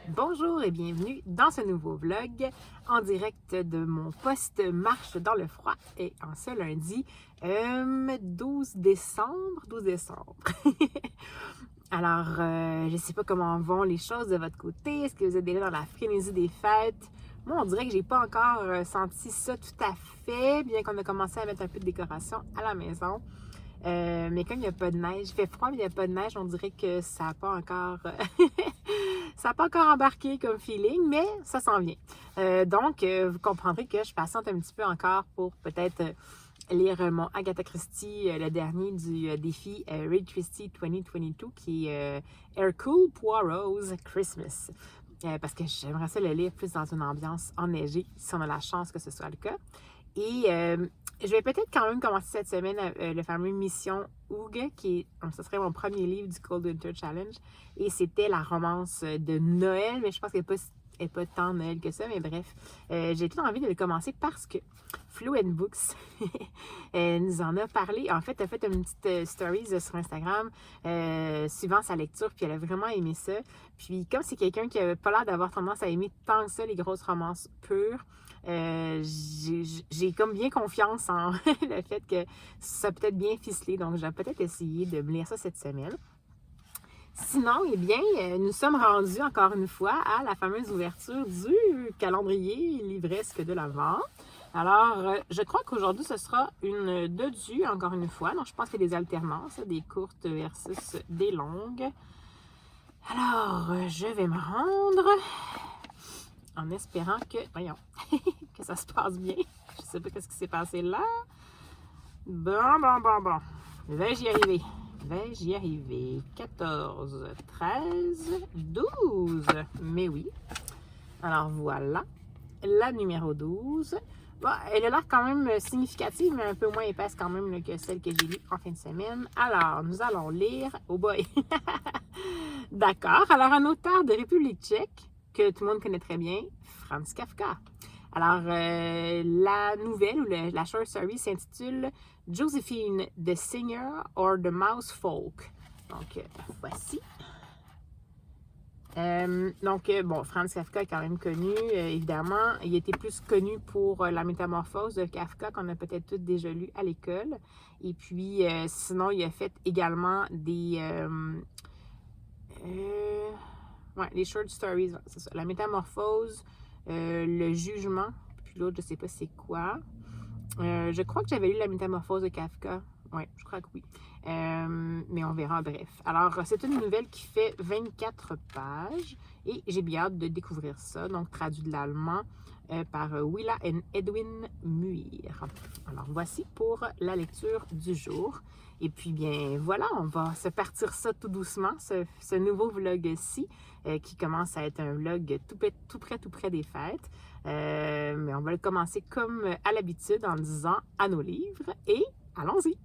Bonjour et bienvenue dans ce nouveau vlog en direct de mon poste marche dans le froid et en ce lundi 12 décembre. Alors, je ne sais pas comment vont les choses de votre côté. Est-ce que vous êtes déjà dans la frénésie des fêtes? Moi, on dirait que j'ai pas encore senti ça tout à fait, bien qu'on a commencé à mettre un peu de décoration à la maison. Mais comme il n'y a pas de neige, il fait froid, mais il n'y a pas de neige, on dirait que ça n'a pas encore ça n'a pas encore embarqué comme feeling, mais ça s'en vient. Donc, vous comprendrez que je patiente un petit peu encore pour peut-être lire mon Agatha Christie, le dernier du défi Read Christie 2022, qui est Hercule Poirot's Christmas. Parce que j'aimerais ça le lire plus dans une ambiance enneigée, si on a la chance que ce soit le cas. Et je vais peut-être quand même commencer cette semaine le fameux Mission Hugh, ce serait mon premier livre du Cold Winter Challenge. Et c'était la romance de Noël, mais je pense qu'elle n'est pas tant Noël que ça, mais bref. J'ai tout envie de le commencer parce que Fluent Books nous en a parlé. En fait, elle a fait une petite stories sur Instagram suivant sa lecture, puis elle a vraiment aimé ça. Puis comme c'est quelqu'un qui n'avait pas l'air d'avoir tendance à aimer tant que ça les grosses romances pures, j'ai comme bien confiance en le fait que ça peut être bien ficelé. Donc, je vais peut-être essayer de me lire ça cette semaine. Sinon, eh bien, nous sommes rendus encore une fois à la fameuse ouverture du calendrier livresque de l'Avent. Alors, je crois qu'aujourd'hui, ce sera une dodue, encore une fois. Donc, je pense qu'il y a des alternances, des courtes versus des longues. Alors, je vais me rendre en espérant que, voyons, que ça se passe bien. Je ne sais pas ce qui s'est passé là. Bon. Vais-je y arriver? 14, 13, 12. Mais oui. Alors voilà. La numéro 12. Bon, elle a l'air quand même significative, mais un peu moins épaisse quand même que celle que j'ai lue en fin de semaine. Alors, nous allons lire... Oh boy! D'accord. Alors, un auteur de République tchèque, que tout le monde connaît très bien, Franz Kafka. Alors, la nouvelle ou la short story s'intitule Josephine, the Singer or the Mouse Folk. Donc, voici. Bon, Franz Kafka est quand même connu, évidemment. Il était plus connu pour La Métamorphose de Kafka, qu'on a peut-être tous déjà lu à l'école. Et puis, sinon, il a fait également des... les short stories, c'est ça. La Métamorphose, Le Jugement, puis l'autre, je sais pas c'est quoi. Je crois que j'avais lu La Métamorphose de Kafka. Oui, je crois que oui. Mais on verra, bref. Alors, c'est une nouvelle qui fait 24 pages et j'ai bien hâte de découvrir ça. Donc, traduit de l'allemand par Willa et Edwin Muir. Alors, voici pour la lecture du jour. Et puis, bien, voilà, on va se partir ça tout doucement, ce nouveau vlog-ci, qui commence à être un vlog tout près des fêtes. Mais on va le commencer comme à l'habitude en disant à nos livres et allons-y!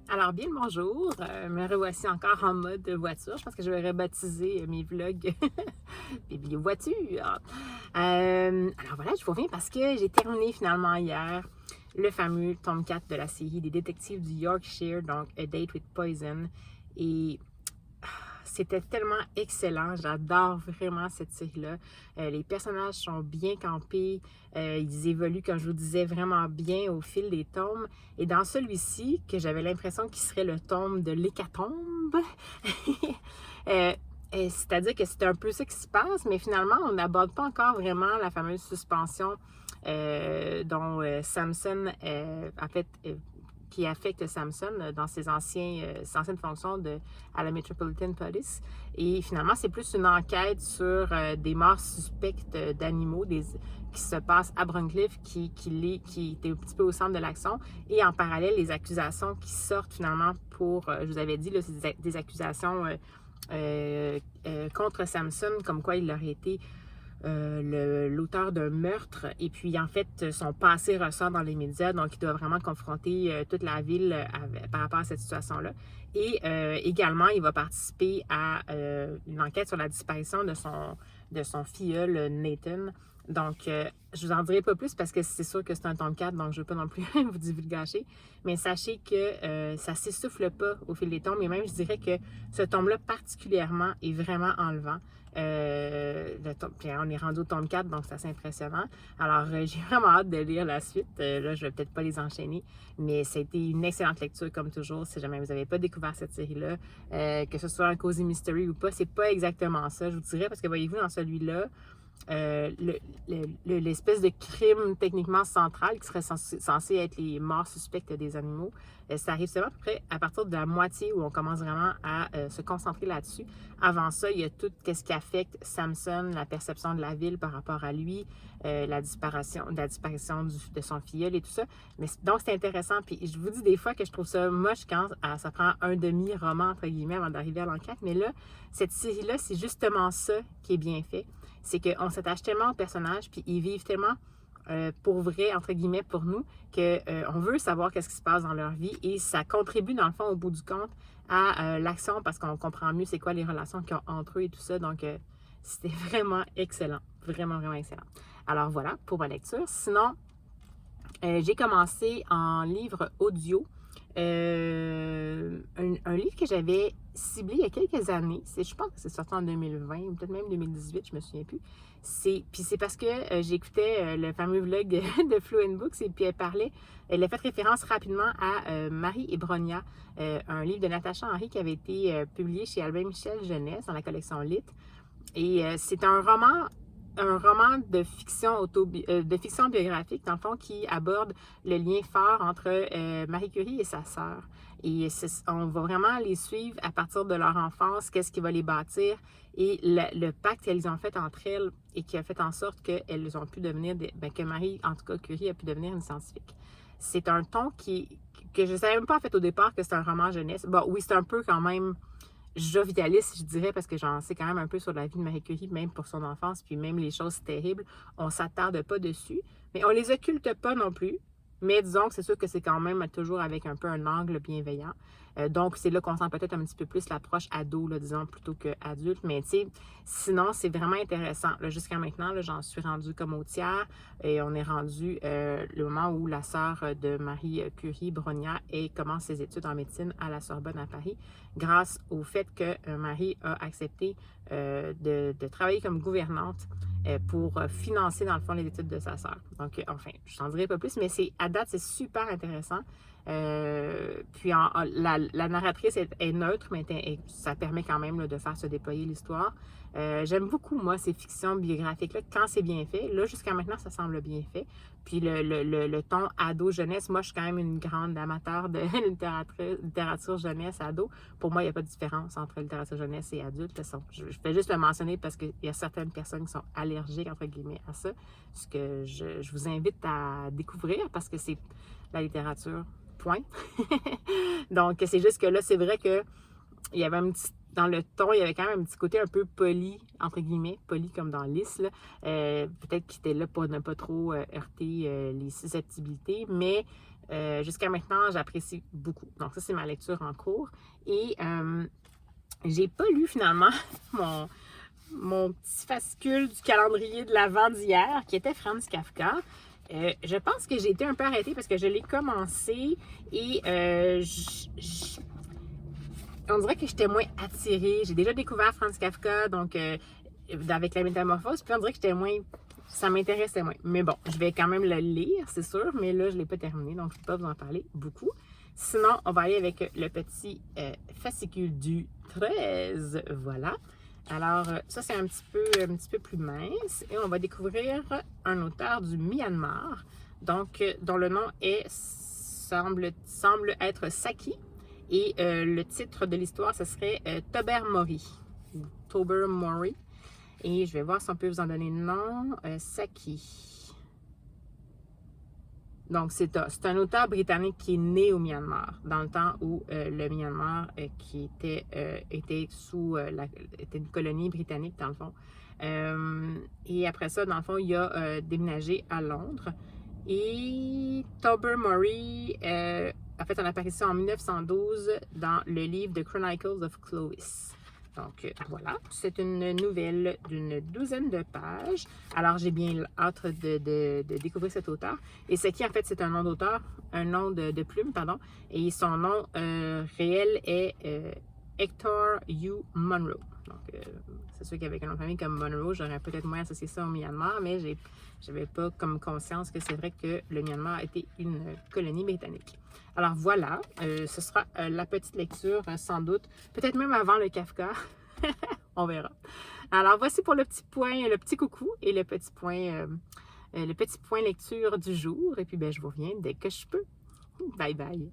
Alors, bien le bonjour, me revoici encore en mode voiture. Je pense que je vais rebaptiser mes vlogs Biblio voiture. Alors voilà, je vous reviens parce que j'ai terminé finalement hier le fameux tome 4 de la série des détectives du Yorkshire, donc A Date with Poison. Et c'était tellement excellent. J'adore vraiment cette série-là. Les personnages sont bien campés. Ils évoluent, comme je vous disais, vraiment bien au fil des tomes. Et dans celui-ci, que j'avais l'impression qu'il serait le tome de l'hécatombe, c'est-à-dire que c'est un peu ça qui se passe, mais finalement, on n'aborde pas encore vraiment la fameuse suspension dont Samson, en fait, qui affecte Samson dans ses anciennes fonctions à la Metropolitan Police. Et finalement, c'est plus une enquête sur des morts suspectes d'animaux qui se passent à Broncliffe, qui était un petit peu au centre de l'action. Et en parallèle, les accusations qui sortent finalement pour, je vous avais dit, là, c'est des accusations contre Samson, comme quoi il aurait été l'auteur d'un meurtre, et puis en fait son passé ressort dans les médias, donc il doit vraiment confronter toute la ville par rapport à cette situation-là. Et également, il va participer à une enquête sur la disparition de de son filleul Nathan. Donc, je vous en dirai pas plus parce que c'est sûr que c'est un tome 4, donc je ne veux pas non plus vous divulgacher. Mais sachez que ça ne s'essouffle pas au fil des tomes. Et même, je dirais que ce tome-là particulièrement est vraiment enlevant. Puis on est rendu au tome 4, donc c'est assez impressionnant. Alors, j'ai vraiment hâte de lire la suite. Là, je vais peut-être pas les enchaîner, mais ça a été une excellente lecture, comme toujours. Si jamais vous n'avez pas découvert cette série-là, que ce soit un Cozy Mystery ou pas, c'est pas exactement ça, je vous dirais, parce que voyez-vous, dans celui-là, l'espèce de crime techniquement central qui serait censé être les morts suspectes des animaux, ça arrive seulement à peu près à partir de la moitié où on commence vraiment à se concentrer là-dessus. Avant ça, il y a tout ce qui affecte Samson, la perception de la ville par rapport à lui, la disparition de son filleul et tout ça. Mais, donc, c'est intéressant. Puis, je vous dis des fois que je trouve ça moche quand ça prend un demi-roman, entre guillemets, avant d'arriver à l'enquête. Mais là, cette série-là, c'est justement ça qui est bien fait. C'est qu'on s'attache tellement aux personnages, puis ils vivent tellement pour vrai, entre guillemets, pour nous, qu'on veut savoir qu'est-ce qui se passe dans leur vie et ça contribue, dans le fond, au bout du compte, à l'action parce qu'on comprend mieux c'est quoi les relations qu'ils ont entre eux et tout ça. Donc, c'était vraiment excellent. Vraiment, vraiment excellent. Alors, voilà pour ma lecture. Sinon, j'ai commencé en livre audio. Un livre que j'avais ciblé il y a quelques années, je pense que c'est sorti en 2020 ou peut-être même 2018, je me souviens plus. Puis c'est parce que j'écoutais le fameux vlog de Fluent Books et puis elle a fait référence rapidement à Marie et Bronia, un livre de Natacha Henry qui avait été publié chez Albin Michel Jeunesse dans la collection Lit. Et c'est un roman de fiction biographique, dans le fond, qui aborde le lien fort entre Marie Curie et sa sœur. Et on va vraiment les suivre à partir de leur enfance, qu'est-ce qui va les bâtir et le pacte qu'elles ont fait entre elles et qui a fait en sorte qu'elles ont pu devenir, que Marie, en tout cas Curie, a pu devenir une scientifique. C'est un ton que je ne savais même pas en fait au départ que c'est un roman jeunesse. Bon, oui, c'est un peu quand même jovialiste, je dirais, parce que j'en sais quand même un peu sur la vie de Marie Curie, même pour son enfance, puis même les choses terribles, on s'attarde pas dessus, mais on les occulte pas non plus. Mais disons que c'est sûr que c'est quand même toujours avec un peu un angle bienveillant. Donc, c'est là qu'on sent peut-être un petit peu plus l'approche ado, là, disons, plutôt qu'adulte. Mais tu sais, sinon, c'est vraiment intéressant. Jusqu'à maintenant, là, j'en suis rendue comme au tiers. Et on est rendu le moment où la sœur de Marie Curie, Bronia, commence ses études en médecine à la Sorbonne à Paris, grâce au fait que Marie a accepté de travailler comme gouvernante pour financer, dans le fond, les études de sa sœur. Donc, enfin, je n'en dirai pas plus, mais à date, c'est super intéressant. Puis, la narratrice est neutre, mais ça permet quand même là, de faire se déployer l'histoire. J'aime beaucoup, moi, ces fictions biographiques-là, quand c'est bien fait. Là, jusqu'à maintenant, ça semble bien fait. Puis, le ton ado-jeunesse, moi, je suis quand même une grande amateur de littérature jeunesse-ado. Pour moi, il n'y a pas de différence entre littérature jeunesse et adulte. Je fais juste le mentionner parce qu'il y a certaines personnes qui sont allergiques, entre guillemets, à ça. Ce que je vous invite à découvrir parce que c'est la littérature, point. Donc, c'est juste que là, c'est vrai que il y avait dans le ton, il y avait quand même un petit côté un peu poli, entre guillemets, poli comme dans lisse, là. Peut-être qu'il était là pour ne pas trop heurter les susceptibilités, mais jusqu'à maintenant, j'apprécie beaucoup. Donc, ça, c'est ma lecture en cours. Et j'ai pas lu finalement mon petit fascicule du calendrier de l'Avent d'hier, qui était Franz Kafka. Je pense que j'ai été un peu arrêtée parce que je l'ai commencé et on dirait que j'étais moins attirée. J'ai déjà découvert Franz Kafka, donc avec la métamorphose, puis on dirait que j'étais moins... Ça m'intéressait moins. Mais bon, je vais quand même le lire, c'est sûr, mais là, je ne l'ai pas terminé, donc je ne peux pas vous en parler beaucoup. Sinon, on va aller avec le petit fascicule du 13. Voilà. Alors, ça, c'est un petit peu plus mince. Et on va découvrir un auteur du Myanmar, donc, dont le nom semble être Saki. Et le titre de l'histoire, ce serait Tobermory. Tobermory. Et je vais voir si on peut vous en donner le nom. Saki. Donc, c'est un auteur britannique qui est né au Myanmar, dans le temps où le Myanmar, qui était une colonie britannique, dans le fond. Et après ça, dans le fond, il a déménagé à Londres. Et Tobermory a fait son apparition en 1912 dans le livre The Chronicles of Clovis. Donc, voilà, c'est une nouvelle d'une 12aine de pages. Alors, j'ai bien hâte de découvrir cet auteur. Et ce qui, en fait, c'est un nom d'auteur, un nom de plume, pardon. Et son nom réel est Hector U. Munro. Donc, c'est sûr qu'avec un nom de famille comme Munro, j'aurais peut-être moins associé ça au Myanmar, mais j'avais pas comme conscience que c'est vrai que le Myanmar était une colonie britannique. Alors voilà, ce sera la petite lecture, sans doute, peut-être même avant le Kafka. On verra. Alors voici pour le petit coucou et le petit point lecture du jour. Et puis ben, je vous reviens dès que je peux. Bye bye.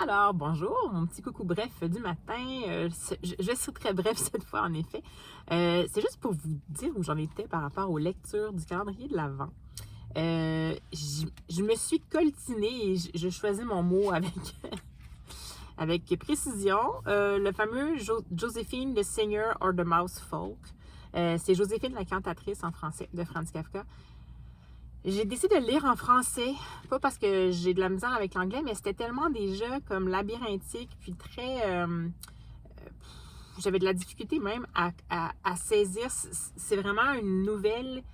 Alors, bonjour, mon petit coucou bref du matin. Je suis très bref cette fois, en effet. C'est juste pour vous dire où j'en étais par rapport aux lectures du calendrier de l'Avent. Je me suis coltinée et je choisis mon mot avec précision. Le fameux Joséphine, the Singer or the Mouse Folk. C'est Joséphine, la cantatrice en français de Franz Kafka. J'ai décidé de le lire en français, pas parce que j'ai de la misère avec l'anglais, mais c'était tellement déjà comme labyrinthique, puis très... j'avais de la difficulté même à saisir. C'est vraiment une nouvelle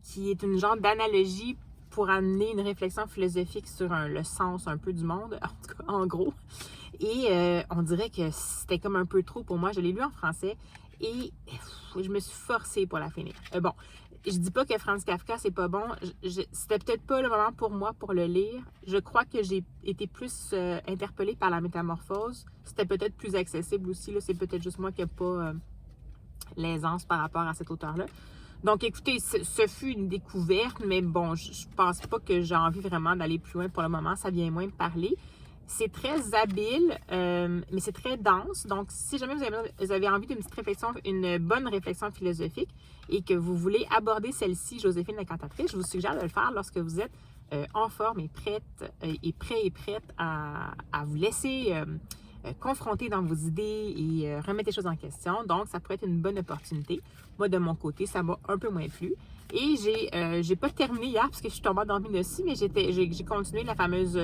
qui est une genre d'analogie pour amener une réflexion philosophique sur le sens un peu du monde, en tout cas, en gros. Et on dirait que c'était comme un peu trop pour moi. Je l'ai lu en français et je me suis forcée pour la finir. Bon, je dis pas que Franz Kafka, c'est pas bon. C'était peut-être pas le moment pour moi pour le lire. Je crois que j'ai été plus interpellée par la métamorphose. C'était peut-être plus accessible aussi. C'est peut-être juste moi qui n'ai pas l'aisance par rapport à cet auteur-là. Donc, écoutez, ce fut une découverte, mais bon, je pense pas que j'ai envie vraiment d'aller plus loin pour le moment. Ça vient moins me parler. C'est très habile, mais c'est très dense. Donc, si jamais vous avez envie d'une petite réflexion, une bonne réflexion philosophique et que vous voulez aborder celle-ci, Joséphine la cantatrice, je vous suggère de le faire lorsque vous êtes en forme et prête à vous laisser confronter dans vos idées et remettre les choses en question. Donc, ça pourrait être une bonne opportunité. Moi, de mon côté, ça m'a un peu moins plu. Et j'ai pas terminé hier parce que je suis tombée endormie dessus, mais j'ai continué la fameuse...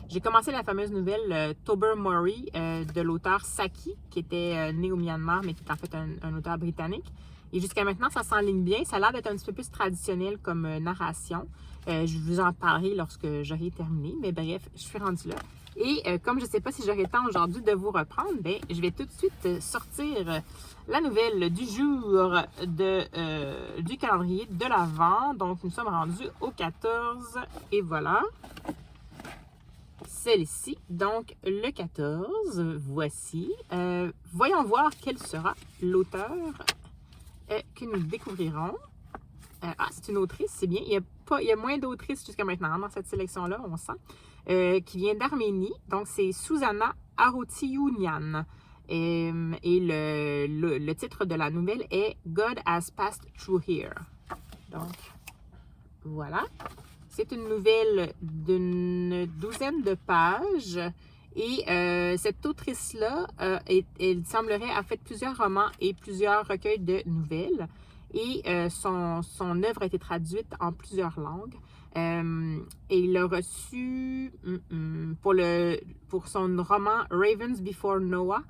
j'ai commencé la fameuse nouvelle Tobermory de l'auteur Saki, qui était né au Myanmar, mais qui est en fait un auteur britannique. Et jusqu'à maintenant, ça s'enligne bien. Ça a l'air d'être un petit peu plus traditionnel comme narration. Je vous en parlerai lorsque j'aurai terminé, mais bref, je suis rendue là. Et comme je ne sais pas si j'aurai le temps aujourd'hui de vous reprendre, ben, je vais tout de suite sortir la nouvelle du jour du calendrier de l'Avent. Donc, nous sommes rendus au 14 et voilà. Celle-ci, donc le 14, voici. Voyons voir quel sera l'auteur que nous découvrirons. C'est une autrice, c'est bien. Il y a moins d'autrices jusqu'à maintenant dans cette sélection-là, on sent. Qui vient d'Arménie. Donc, c'est Susanna Aroutiounian. Et le titre de la nouvelle est God Has Passed Through Here. Donc, voilà. C'est une nouvelle d'une 12aine de pages. Et cette autrice-là, elle semblerait avoir fait plusieurs romans et plusieurs recueils de nouvelles. Et son œuvre a été traduite en plusieurs langues. Et il a reçu, pour son roman Ravens Before Noah,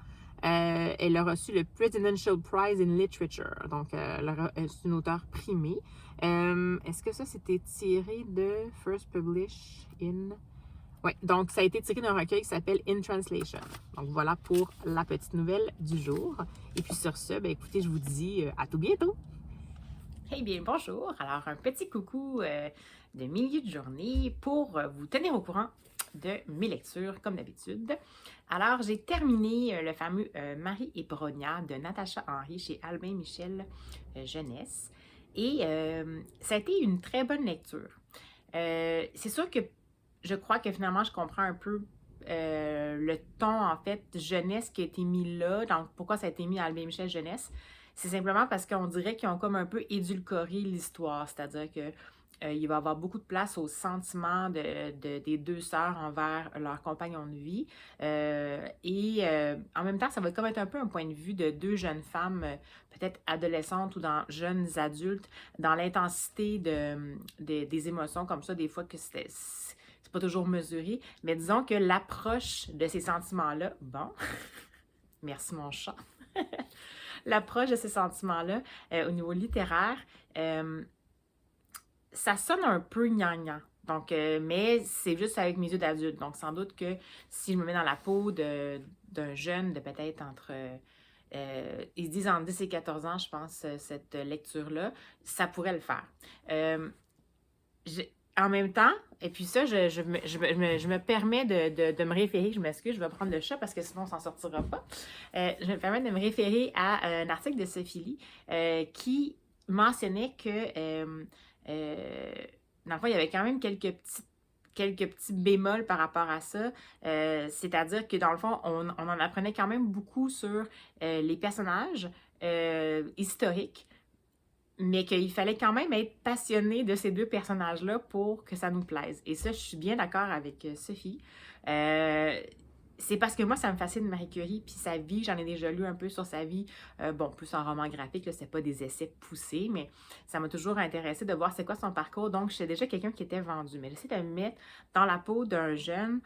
elle a reçu le Presidential Prize in Literature. Donc, c'est une auteure primée. Est-ce que ça, c'était tiré de First Published in... Oui, donc ça a été tiré d'un recueil qui s'appelle In Translation. Donc, voilà pour la petite nouvelle du jour. Et puis sur ce, ben, écoutez, je vous dis à tout bientôt. Eh bien, bonjour. Alors, un petit coucou de milieu de journée pour vous tenir au courant de mes lectures, comme d'habitude. Alors, j'ai terminé le fameux Marie et Bronia de Natacha Henry chez Albin Michel Jeunesse. Et ça a été une très bonne lecture. C'est sûr que je crois que finalement, je comprends un peu le ton, en fait, jeunesse qui a été mis là. Donc, pourquoi ça a été mis à Albin Michel Jeunesse? C'est simplement parce qu'on dirait qu'ils ont comme un peu édulcoré l'histoire. C'est-à-dire que il va y avoir beaucoup de place aux sentiments des deux sœurs envers leur compagnon de vie. En même temps, ça va comme être un peu un point de vue de deux jeunes femmes, peut-être adolescentes ou jeunes adultes, dans l'intensité des émotions comme ça, des fois que c'est pas toujours mesuré. Mais disons que l'approche de ces sentiments-là, bon, merci mon chat, l'approche de ces sentiments-là au niveau littéraire, ça sonne un peu gnangnan. Donc, mais c'est juste avec mes yeux d'adulte. Donc, sans doute que si je me mets dans la peau d'un jeune de peut-être entre... ils se disent entre 10 et 14 ans, je pense, cette lecture-là, ça pourrait le faire. En même temps, et puis ça, je me permets de me référer, je m'excuse, je vais prendre le chat parce que sinon on ne s'en sortira pas. Je me permets de me référer à un article de Sophie Lee qui mentionnait que dans le fond, il y avait quand même quelques petits bémols par rapport à ça. C'est-à-dire que dans le fond, on en apprenait quand même beaucoup sur les personnages historiques, mais qu'il fallait quand même être passionné de ces deux personnages-là pour que ça nous plaise. Et ça, je suis bien d'accord avec Sophie. C'est parce que moi, ça me fascine Marie Curie, puis sa vie, j'en ai déjà lu un peu sur sa vie, bon, plus en roman graphique, c'est pas des essais poussés, mais ça m'a toujours intéressé de voir c'est quoi son parcours. Donc, j'étais déjà quelqu'un qui était vendu, mais j'essaie de me mettre dans la peau d'un jeune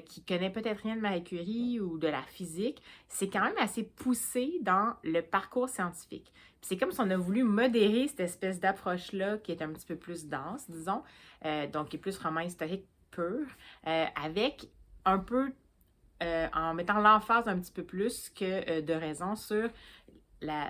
qui connaît peut-être rien de Marie Curie ou de la physique. C'est quand même assez poussé dans le parcours scientifique. C'est comme si on a voulu modérer cette espèce d'approche-là qui est un petit peu plus dense, disons, donc qui est plus roman historique pur, avec un peu en mettant l'emphase un petit peu plus que de raison sur la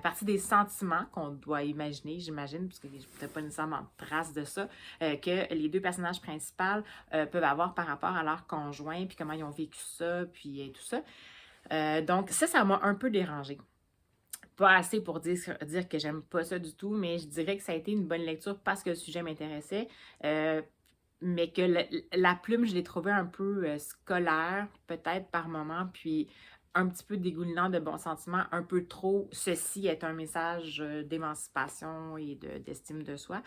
partie des sentiments qu'on doit imaginer, j'imagine, parce que je n'ai pas nécessairement trace de ça, que les deux personnages principaux peuvent avoir par rapport à leur conjoint, puis comment ils ont vécu ça, puis tout ça. Donc ça m'a un peu dérangée. Pas assez pour dire que j'aime pas ça du tout, mais je dirais que ça a été une bonne lecture parce que le sujet m'intéressait. Mais que la plume, je l'ai trouvée un peu scolaire, peut-être par moment, puis un petit peu dégoulinant de bons sentiments, un peu trop. Ceci est un message d'émancipation et d'estime de soi.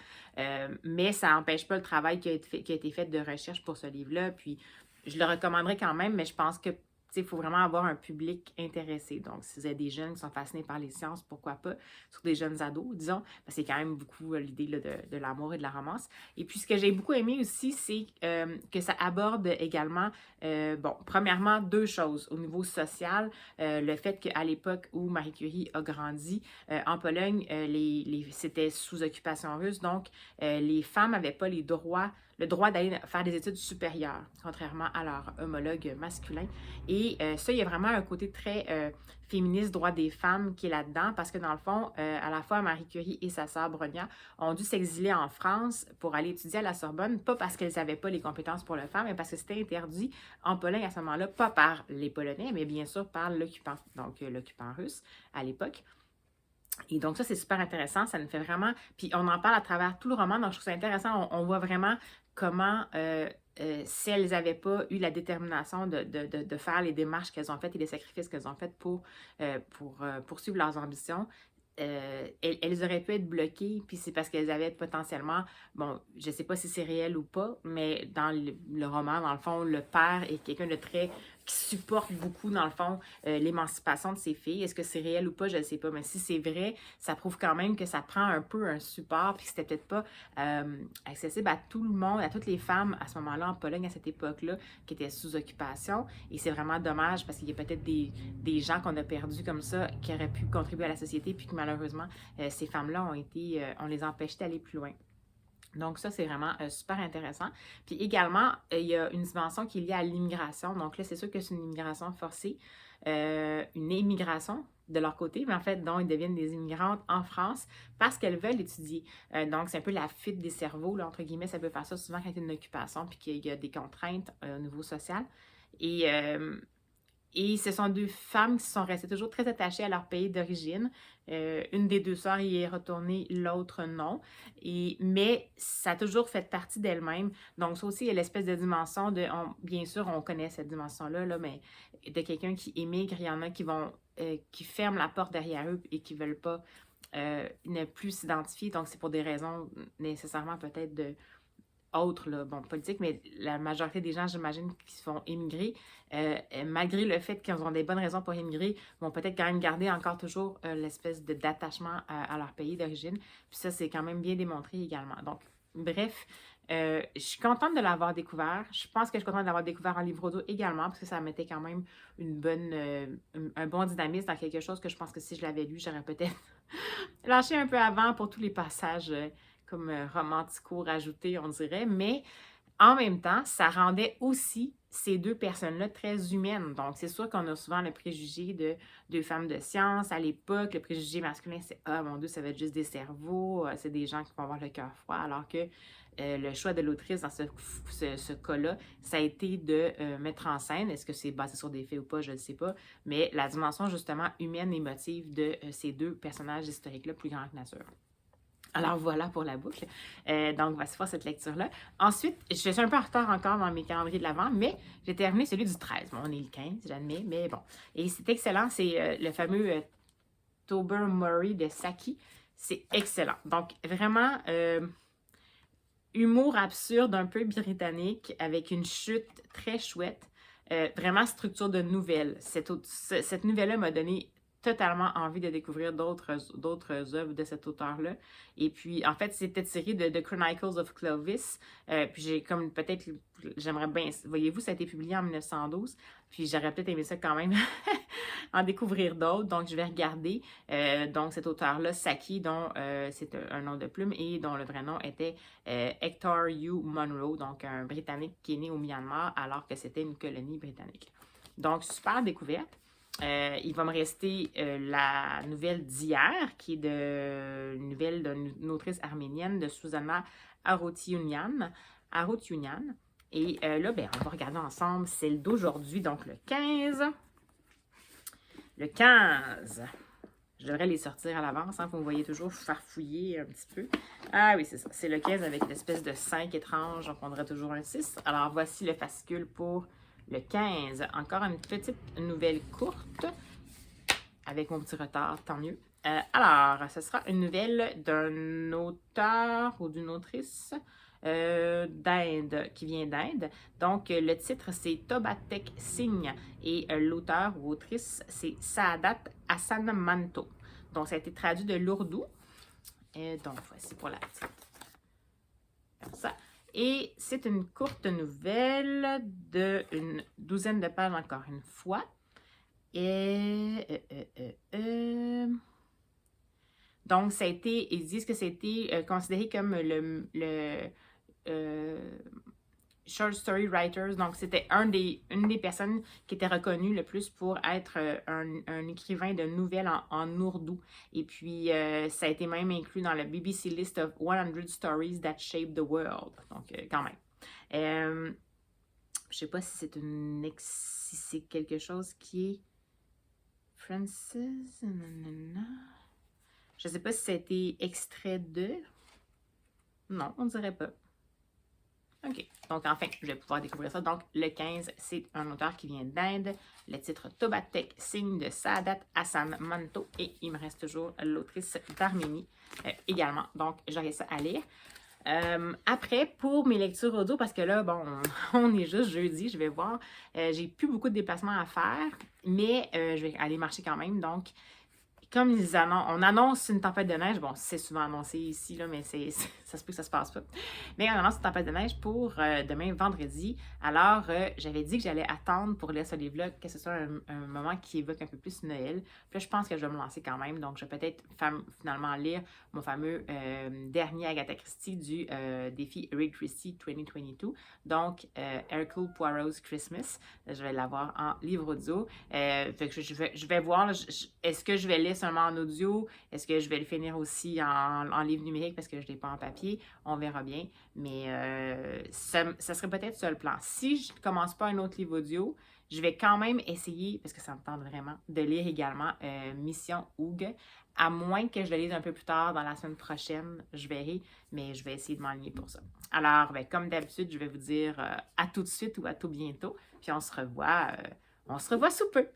Mais ça n'empêche pas le travail qui a été fait de recherche pour ce livre-là. Puis je le recommanderais quand même, mais je pense que il faut vraiment avoir un public intéressé. Donc, si vous avez des jeunes qui sont fascinés par les sciences, pourquoi pas? Surtout des jeunes ados, disons. C'est quand même beaucoup l'idée de l'amour et de la romance. Et puis, ce que j'ai beaucoup aimé aussi, c'est que ça aborde également, bon, premièrement, deux choses. Au niveau social, le fait qu'à l'époque où Marie Curie a grandi, en Pologne, c'était sous occupation russe. Donc, les femmes n'avaient pas le droit d'aller faire des études supérieures, contrairement à leurs homologues masculins. Et ça, il y a vraiment un côté très féministe, droit des femmes qui est là-dedans, parce que dans le fond, à la fois Marie Curie et sa sœur Bronia ont dû s'exiler en France pour aller étudier à la Sorbonne, pas parce qu'elles n'avaient pas les compétences pour le faire, mais parce que c'était interdit en Pologne à ce moment-là, pas par les Polonais, mais bien sûr par l'occupant, donc l'occupant russe à l'époque. Et donc ça, c'est super intéressant, ça nous fait vraiment... Puis on en parle à travers tout le roman, donc je trouve ça intéressant, on voit vraiment comment, si elles n'avaient pas eu la détermination de faire les démarches qu'elles ont faites et les sacrifices qu'elles ont faits pour poursuivre leurs ambitions, elles auraient pu être bloquées, puis c'est parce qu'elles avaient potentiellement, bon, je ne sais pas si c'est réel ou pas, mais dans le roman, dans le fond, le père est quelqu'un de très... qui supporte beaucoup, dans le fond, l'émancipation de ses filles. Est-ce que c'est réel ou pas? Je ne sais pas, mais si c'est vrai, ça prouve quand même que ça prend un peu un support, puis que c'était peut-être pas accessible à tout le monde, à toutes les femmes à ce moment-là en Pologne, à cette époque-là, qui étaient sous occupation, et c'est vraiment dommage parce qu'il y a peut-être des gens qu'on a perdus comme ça, qui auraient pu contribuer à la société, puis que malheureusement, ces femmes-là on les a empêchées d'aller plus loin. Donc ça, c'est vraiment super intéressant. Puis également, il y a une dimension qui est liée à l'immigration. Donc là, c'est sûr que c'est une immigration forcée, une émigration, de leur côté, mais en fait, dont ils deviennent des immigrantes en France parce qu'elles veulent étudier. Donc, c'est un peu la fuite des cerveaux, là, entre guillemets. Ça peut faire ça souvent quand il y a une occupation puis qu'il y a des contraintes au niveau social. Et, euh, et ce sont deux femmes qui sont restées toujours très attachées à leur pays d'origine. Une des deux sœurs y est retournée, l'autre non. Mais ça a toujours fait partie d'elle-même. Donc, ça aussi, il y a l'espèce de dimension de... bien sûr, on connaît cette dimension-là, là, mais de quelqu'un qui émigre, il y en a qui ferment la porte derrière eux et qui ne veulent pas ne plus s'identifier. Donc, c'est pour des raisons nécessairement peut-être de autres, là, bon, politique, mais la majorité des gens, j'imagine, qui se font émigrer, malgré le fait qu'ils ont des bonnes raisons pour émigrer, vont peut-être quand même garder encore toujours l'espèce d'attachement à leur pays d'origine. Puis ça, c'est quand même bien démontré également. Donc, bref, je suis contente de l'avoir découvert. Je pense que je suis contente de l'avoir découvert en livre audio également, parce que ça mettait quand même un bon dynamisme dans quelque chose que je pense que si je l'avais lu, j'aurais peut-être lâché un peu avant pour tous les passages comme romantico rajoutés, on dirait, mais en même temps, ça rendait aussi ces deux personnes-là très humaines. Donc, c'est sûr qu'on a souvent le préjugé de deux femmes de science. À l'époque, le préjugé masculin, c'est « Ah, mon Dieu, ça va être juste des cerveaux, c'est des gens qui vont avoir le cœur froid », alors que le choix de l'autrice dans ce cas-là, ça a été de mettre en scène, est-ce que c'est basé sur des faits ou pas, je ne sais pas, mais la dimension justement humaine et émotive de ces deux personnages historiques-là, plus grands que nature. Alors voilà pour la boucle. Donc, voici faire cette lecture-là. Ensuite, je suis un peu en retard encore dans mes calendriers de l'Avent, mais j'ai terminé celui du 13. Bon, on est le 15, j'admets, mais bon. Et c'est excellent, c'est le fameux Tobermory de Saki. C'est excellent. Donc, vraiment, humour absurde, un peu britannique, avec une chute très chouette. Vraiment structure de nouvelle. Cette nouvelle-là m'a donné totalement envie de découvrir d'autres œuvres de cet auteur-là. Et puis, en fait, c'était tiré de The Chronicles of Clovis. Puis j'ai comme peut-être, j'aimerais bien, voyez-vous, ça a été publié en 1912. Puis j'aurais peut-être aimé ça quand même en découvrir d'autres. Donc, je vais regarder. Donc, cet auteur-là, Saki, dont c'est un nom de plume et dont le vrai nom était Hector Hugh Munro, donc un Britannique qui est né au Myanmar alors que c'était une colonie britannique. Donc, super découverte. Il va me rester la nouvelle d'hier, qui est une nouvelle d'une autrice arménienne de Susanna Arotyunian. Et là, ben, on va regarder ensemble celle d'aujourd'hui, donc le 15. Le 15. Je devrais les sortir à l'avance, hein, vous me voyez toujours farfouiller un petit peu. Ah oui, c'est ça. C'est le 15 avec l'espèce de 5 étrange, on prendrait toujours un 6. Alors, voici le fascicule pour le 15. Encore une petite nouvelle courte, avec mon petit retard, tant mieux. Alors, ce sera une nouvelle d'un auteur ou d'une autrice d'Inde, qui vient d'Inde. Donc, le titre, c'est Tobatek Singh et l'auteur ou autrice, c'est Saadat Hassan Manto. Donc, ça a été traduit de l'ourdou. Donc, voici pour la petite. Comme ça. Et c'est une courte nouvelle d'une douzaine de pages encore une fois. Donc, ça a été, ils disent que c'était considéré comme le short story writers. Donc, c'était une des personnes qui était reconnue le plus pour être un écrivain de nouvelles en ourdou. Et puis, ça a été même inclus dans la BBC List of 100 Stories That Shaped the World. Donc, quand même. Je ne sais pas si c'est quelque chose qui est Francis. Nanana. Je ne sais pas si c'était extrait de... Non, on ne dirait pas. OK. Donc, enfin, je vais pouvoir découvrir ça. Donc, le 15, c'est un auteur qui vient d'Inde. Le titre Tobatek Singh de Saadat Hassan Manto. Et il me reste toujours l'autrice d'Arménie également. Donc, j'aurai ça à lire. Après, pour mes lectures audio, parce que là, bon, on est juste jeudi, je vais voir. J'ai plus beaucoup de déplacements à faire, mais je vais aller marcher quand même. Donc, comme on annonce une tempête de neige, bon, c'est souvent annoncé ici, là, mais ça se peut que ça se passe pas. Mais on annonce une tempête de neige pour demain, vendredi. Alors, j'avais dit que j'allais attendre pour lire ce livre-là, que ce soit un moment qui évoque un peu plus Noël. Puis là, je pense que je vais me lancer quand même. Donc, je vais peut-être finalement lire mon fameux dernier Agatha Christie du défi Read Christie 2022. Donc, Hercule Poirot's Christmas. Je vais l'avoir en livre audio. Fait que je vais voir, est-ce que je vais lire seulement en audio? Est-ce que je vais le finir aussi en livre numérique parce que je ne l'ai pas en papier? On verra bien. Mais ça serait peut-être ça le plan. Si je ne commence pas un autre livre audio, je vais quand même essayer, parce que ça me tente vraiment, de lire également Mission Hoog. À moins que je le lise un peu plus tard dans la semaine prochaine, je verrai, mais je vais essayer de m'enligner pour ça. Alors, comme d'habitude, je vais vous dire à tout de suite ou à tout bientôt. Puis on se revoit sous peu.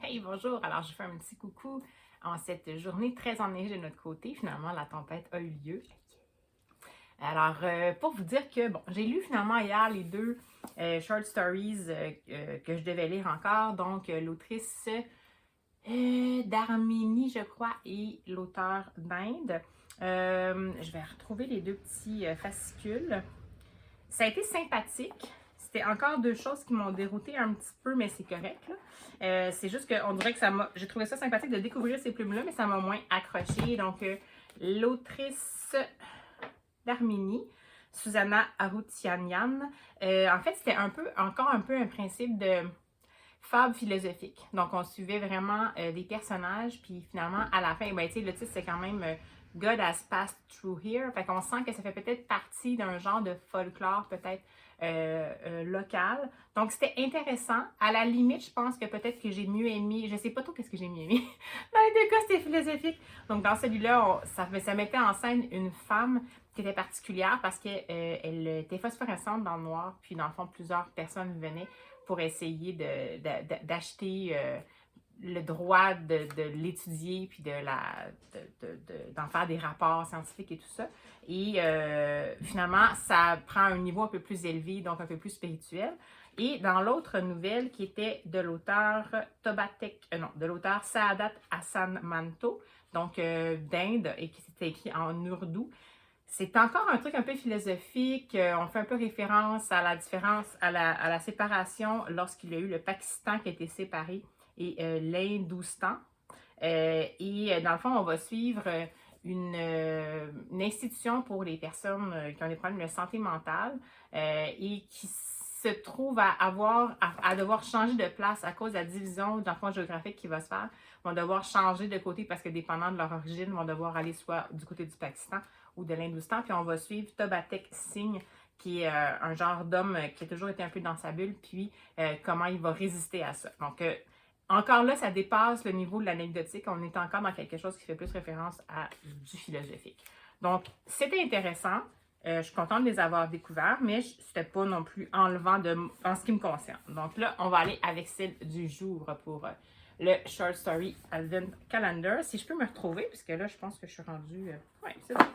Hey, bonjour! Alors, je fais un petit coucou en cette journée très enneigée de notre côté. Finalement, la tempête a eu lieu. Alors, pour vous dire que, bon, j'ai lu finalement hier les deux short stories que je devais lire encore. Donc, l'autrice d'Arménie, je crois, et l'auteur d'Inde. Je vais retrouver les deux petits fascicules. Ça a été sympathique. C'était encore deux choses qui m'ont dérouté un petit peu, mais c'est correct. C'est juste qu'on dirait que j'ai trouvé ça sympathique de découvrir ces plumes-là, mais ça m'a moins accroché. Donc, l'autrice d'Arménie, Susanna Aroutianian, en fait, c'était encore un peu un principe de fable philosophique. Donc, on suivait vraiment des personnages, puis finalement, à la fin, ben, tu sais, le titre, c'est quand même God has passed through here. Fait qu'on sent que ça fait peut-être partie d'un genre de folklore, peut-être local. Donc, c'était intéressant. À la limite, je pense que peut-être que j'ai mieux aimé, je sais pas trop qu'est-ce que j'ai mieux aimé. Dans les deux cas, c'était philosophique. Donc, dans celui-là, ça mettait en scène une femme qui était particulière parce qu'elle était phosphorescente dans le noir. Puis, dans le fond, plusieurs personnes venaient pour essayer d'acheter le droit de l'étudier puis d'en faire des rapports scientifiques et tout ça. Et finalement, ça prend un niveau un peu plus élevé, donc un peu plus spirituel. Et dans l'autre nouvelle qui était de l'auteur de l'auteur Saadat Hassan Manto, donc d'Inde, et qui s'était écrit en ourdou, c'est encore un truc un peu philosophique. On fait un peu référence à la différence, à la séparation lorsqu'il y a eu le Pakistan qui a été séparé et l'Hindoustan. Dans le fond, on va suivre une institution pour les personnes qui ont des problèmes de santé mentale et qui se trouvent à devoir changer de place à cause de la division dans le fond géographique qui va se faire. Vont devoir changer de côté parce que dépendant de leur origine, vont devoir aller soit du côté du Pakistan ou de l'Hindoustan. Puis on va suivre Tobatek Singh, qui est un genre d'homme qui a toujours été un peu dans sa bulle, puis comment il va résister à ça. Donc, encore là, ça dépasse le niveau de l'anecdotique. On est encore dans quelque chose qui fait plus référence à du philosophique. Donc, c'était intéressant. Je suis contente de les avoir découverts, mais c'était pas non plus enlevant en ce qui me concerne. Donc là, on va aller avec celle du jour pour le Short Story Advent Calendar. Si je peux me retrouver, parce que là, je pense que je suis rendue... oui, c'est bon.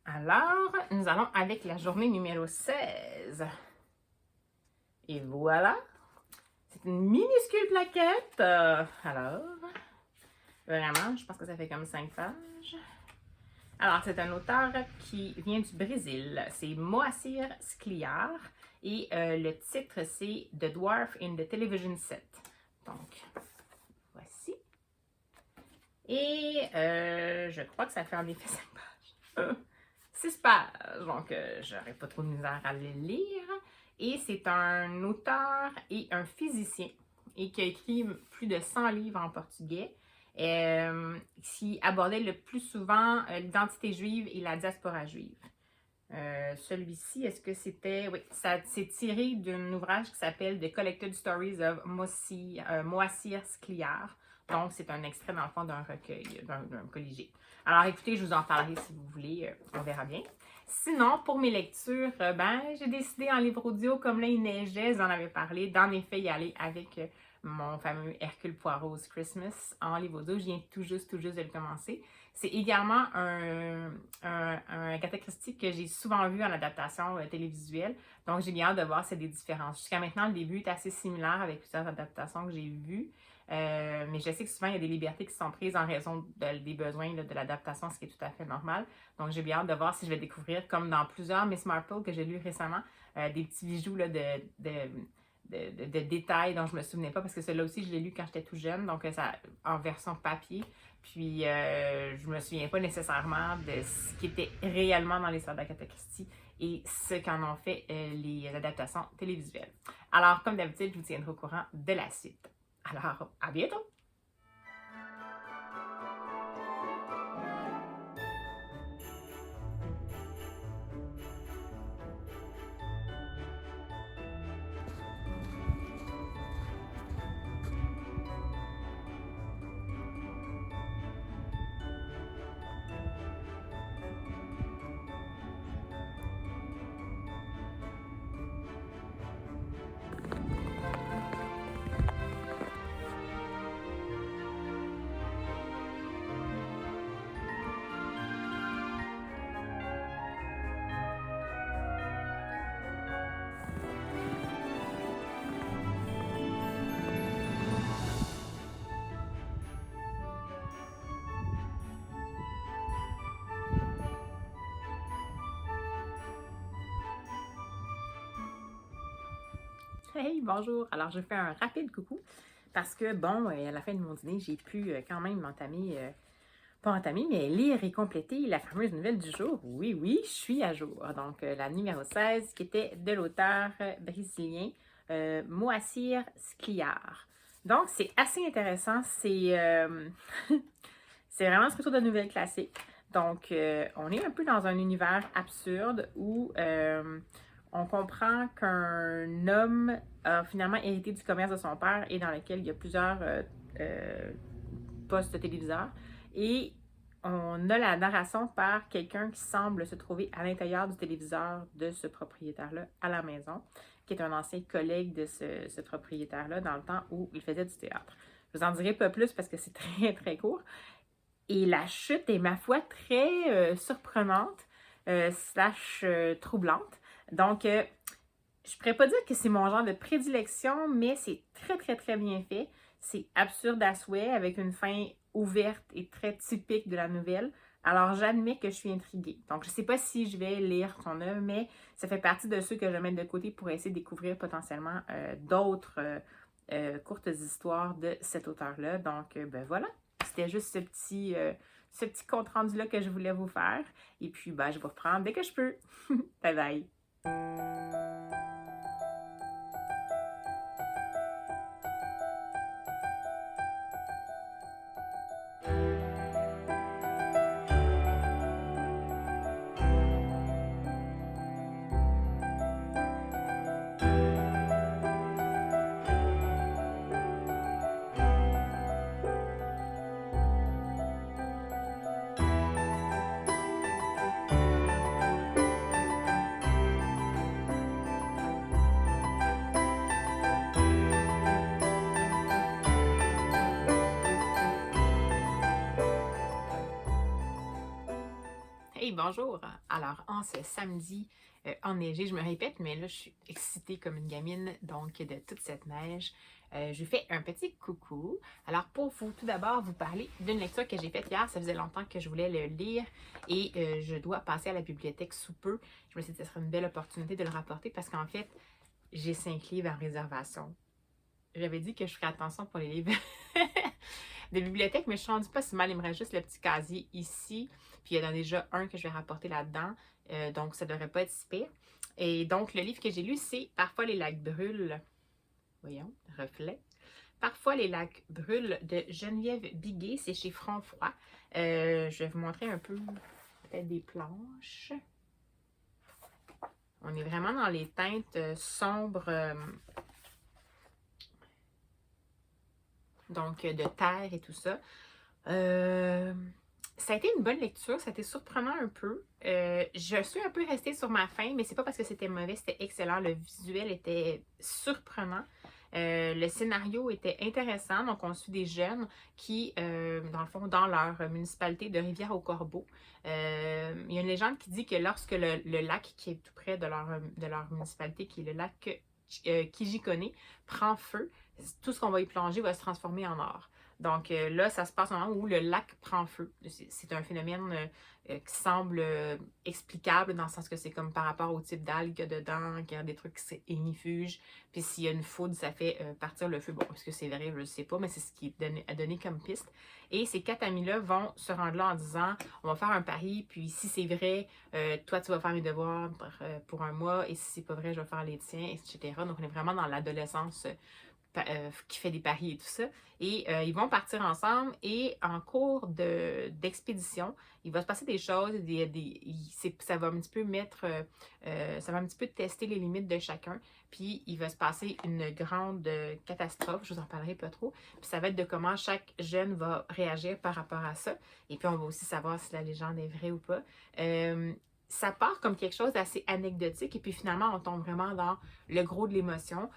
Alors, nous allons avec la journée numéro 16. Et voilà. C'est une minuscule plaquette. Alors, vraiment, je pense que ça fait comme 5 pages. Alors, c'est un auteur qui vient du Brésil. C'est Moacir Scliar. Et le titre, c'est The Dwarf in the Television Set. Donc, voici. Et je crois que ça fait en effet 5 pages. 6 pages. Donc, j'aurais pas trop de misère à le lire. Et c'est un auteur et un physicien et qui a écrit plus de 100 livres en portugais qui abordait le plus souvent l'identité juive et la diaspora juive. Celui-ci, est-ce que c'était... Oui, c'est tiré d'un ouvrage qui s'appelle The Collected Stories of Moacir Scliar. Donc, c'est un extrait, dans le fond, d'un recueil, d'un colligé. Alors, écoutez, je vous en parlerai si vous voulez. On verra bien. Sinon, pour mes lectures, j'ai décidé en livre audio, comme là, il neigeait, j'en avais parlé, d'en effet y aller avec mon fameux Hercule Poirot's Christmas en livre audio. Je viens tout juste de le commencer. C'est également un Agatha Christie que j'ai souvent vu en adaptation télévisuelle. Donc, j'ai bien hâte de voir s'il y a des différences. Jusqu'à maintenant, le début est assez similaire avec plusieurs adaptations que j'ai vues. Mais je sais que souvent, il y a des libertés qui sont prises en raison des besoins de l'adaptation, ce qui est tout à fait normal. Donc, j'ai bien hâte de voir si je vais découvrir, comme dans plusieurs Miss Marple que j'ai lu récemment, des petits bijoux là, de détails dont je ne me souvenais pas, parce que celui-là aussi, je l'ai lu quand j'étais tout jeune, donc ça en version papier. Puis, je ne me souviens pas nécessairement de ce qui était réellement dans l'histoire d'Agatha Christie et ce qu'en ont fait les adaptations télévisuelles. Alors, comme d'habitude, je vous tiendrai au courant de la suite. Alors, à bientôt! Hey, bonjour! Alors, je fais un rapide coucou parce que, bon, à la fin de mon dîner, j'ai pu quand même pas entamer, mais lire et compléter la fameuse nouvelle du jour. Oui, oui, je suis à jour. Donc, la numéro 16 qui était de l'auteur brésilien Moacir Scliar. Donc, c'est assez intéressant. C'est c'est vraiment ce retour de nouvelles classiques. Donc, on est un peu dans un univers absurde où on comprend qu'un homme a finalement hérité du commerce de son père et dans lequel il y a plusieurs postes téléviseurs. Et on a la narration par quelqu'un qui semble se trouver à l'intérieur du téléviseur de ce propriétaire-là à la maison, qui est un ancien collègue de ce propriétaire-là dans le temps où il faisait du théâtre. Je vous en dirai pas plus parce que c'est très, très court. Et la chute est, ma foi, très surprenante, slash troublante. Donc, je ne pourrais pas dire que c'est mon genre de prédilection, mais c'est très, très, très bien fait. C'est absurde à souhait, avec une fin ouverte et très typique de la nouvelle. Alors, j'admets que je suis intriguée. Donc, je ne sais pas si je vais lire son œuvre, mais ça fait partie de ceux que je mets de côté pour essayer de découvrir potentiellement d'autres courtes histoires de cet auteur-là. Donc, ben voilà. C'était juste ce petit compte-rendu-là que je voulais vous faire. Et puis, ben, je vous reprends dès que je peux. Bye bye! Hey, bonjour! Alors, en ce samedi enneigé, je me répète, mais là, je suis excitée comme une gamine, donc de toute cette neige. Je fais un petit coucou. Alors, pour vous, tout d'abord, vous parler d'une lecture que j'ai faite hier. Ça faisait longtemps que je voulais le lire et je dois passer à la bibliothèque sous peu. Je me suis dit que ce serait une belle opportunité de le rapporter parce qu'en fait, j'ai 5 livres en réservation. J'avais dit que je ferais attention pour les livres de bibliothèque, mais je suis rendue pas si mal. Il me reste juste le petit casier ici. Puis il y en a déjà un que je vais rapporter là-dedans. Donc, ça ne devrait pas être si pire. Et donc, le livre que j'ai lu, c'est Parfois les lacs brûlent. Voyons, reflet. Parfois les lacs brûlent de Geneviève Biguet. C'est chez Front Froid. Je vais vous montrer un peu peut-être des planches. On est vraiment dans les teintes sombres. Donc, de terre et tout ça. Ça a été une bonne lecture, ça a été surprenant un peu. Je suis un peu restée sur ma faim, mais c'est pas parce que c'était mauvais, c'était excellent. Le visuel était surprenant. Le scénario était intéressant. Donc, on suit des jeunes qui, dans le fond, dans leur municipalité de Rivière-au-Corbeau, il y a une légende qui dit que lorsque le lac qui est tout près de leur municipalité, qui est le lac Kijikone, prend feu, tout ce qu'on va y plonger va se transformer en or. Donc là, ça se passe au moment où le lac prend feu. C'est un phénomène qui semble explicable dans le sens que c'est comme par rapport au type d'algues qu'il y a dedans, qu'il y a des trucs qui s'énifugent. Puis s'il y a une foudre, ça fait partir le feu. Bon, est-ce que c'est vrai, je ne sais pas, mais c'est ce qui est donné comme piste. Et ces 4 amis-là vont se rendre là en disant, on va faire un pari, puis si c'est vrai, toi, tu vas faire mes devoirs pour un mois, et si c'est pas vrai, je vais faire les tiens, etc. Donc on est vraiment dans l'adolescence qui fait des paris et tout ça. Et ils vont partir ensemble et en cours d'expédition, il va se passer des choses, ça va un petit peu ça va un petit peu tester les limites de chacun. Puis il va se passer une grande catastrophe, je vous en parlerai pas trop. Puis ça va être de comment chaque jeune va réagir par rapport à ça. Et puis on va aussi savoir si la légende est vraie ou pas. Ça part comme quelque chose d'assez anecdotique et puis finalement on tombe vraiment dans le gros de l'émotion.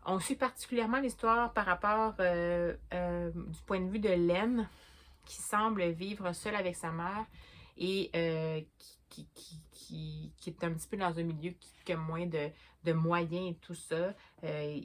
On suit particulièrement l'histoire par rapport du point de vue de Len, qui semble vivre seule avec sa mère et qui est un petit peu dans un milieu qui a moins de moyens et tout ça.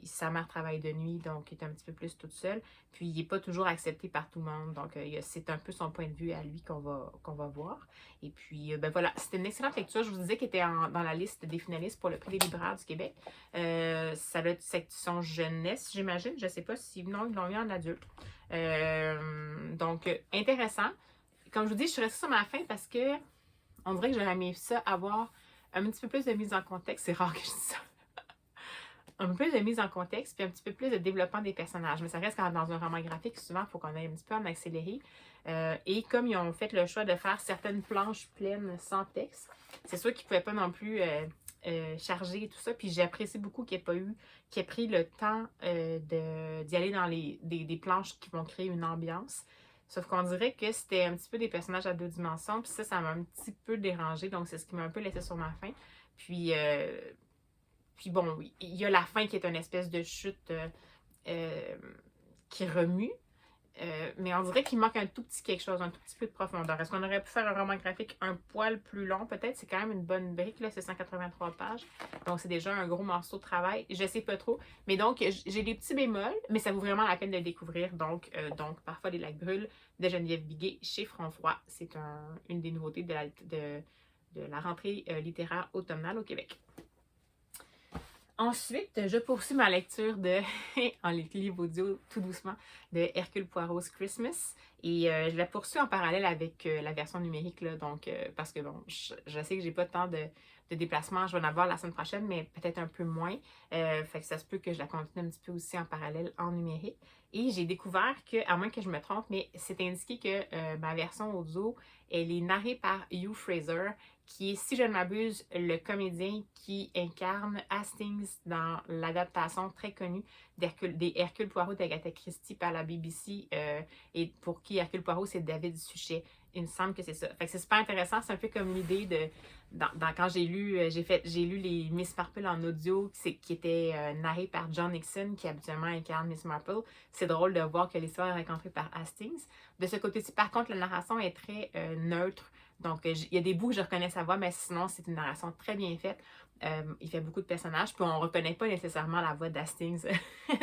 Sa mère travaille de nuit, donc il est un petit peu plus toute seule. Puis il n'est pas toujours accepté par tout le monde. Donc c'est un peu son point de vue à lui qu'on va voir. Et puis ben voilà, c'était une excellente lecture. Je vous disais qu'il était dans la liste des finalistes pour le prix des libraires du Québec. Ça doit être section jeunesse, j'imagine. Je ne sais pas si non, ils l'ont mis en adulte. Donc intéressant. Comme je vous dis, je suis restée sur ma faim parce que on dirait que j'aurais aimé ça avoir un petit peu plus de mise en contexte. C'est rare que je dise ça. Un peu plus de mise en contexte, puis un petit peu plus de développement des personnages. Mais ça reste quand dans un roman graphique, souvent, il faut qu'on ait un petit peu en accéléré. Et comme ils ont fait le choix de faire certaines planches pleines sans texte, c'est sûr qu'ils ne pouvaient pas non plus charger et tout ça. Puis j'apprécie beaucoup qu'il ait pris le temps d'y aller dans des planches qui vont créer une ambiance. Sauf qu'on dirait que c'était un petit peu des personnages à 2 dimensions, puis ça m'a un petit peu dérangé, donc c'est ce qui m'a un peu laissé sur ma faim. Puis Puis bon, oui, il y a la fin qui est une espèce de chute qui remue. Mais on dirait qu'il manque un tout petit quelque chose, un tout petit peu de profondeur. Est-ce qu'on aurait pu faire un roman graphique un poil plus long? Peut-être, c'est quand même une bonne brique, là, c'est 183 pages. Donc, c'est déjà un gros morceau de travail. Je sais pas trop. Mais donc, j'ai des petits bémols, mais ça vaut vraiment la peine de le découvrir. Donc Parfois, les lacs brûlent de Geneviève Biguet chez Froid. C'est une des nouveautés de la rentrée littéraire automnale au Québec. Ensuite, je poursuis ma lecture en livre audio tout doucement, de Hercule Poirot's Christmas. Et je la poursuis en parallèle avec la version numérique, là, donc, parce que bon, je sais que j'ai pas tant de déplacements. Je vais en avoir la semaine prochaine, mais peut-être un peu moins. Fait que ça se peut que je la continue un petit peu aussi en parallèle en numérique. Et j'ai découvert que, à moins que je me trompe, mais c'est indiqué que ma version audio, elle est narrée par Hugh Fraser, qui est, si je ne m'abuse, le comédien qui incarne Hastings dans l'adaptation très connue des Hercule Poirot d'Agatha Christie par la BBC, et pour qui Hercule Poirot, c'est David Suchet. Il me semble que c'est ça. Fait que c'est super intéressant. C'est un peu comme l'idée de... quand j'ai lu les Miss Marple en audio, qui était narré par John Nixon, qui habituellement incarne Miss Marple. C'est drôle de voir que l'histoire est racontée par Hastings. De ce côté-ci, par contre, la narration est très neutre. Donc, il y a des bouts que je reconnais sa voix, mais sinon, c'est une narration très bien faite. Il fait beaucoup de personnages, puis on ne reconnaît pas nécessairement la voix d'Hastings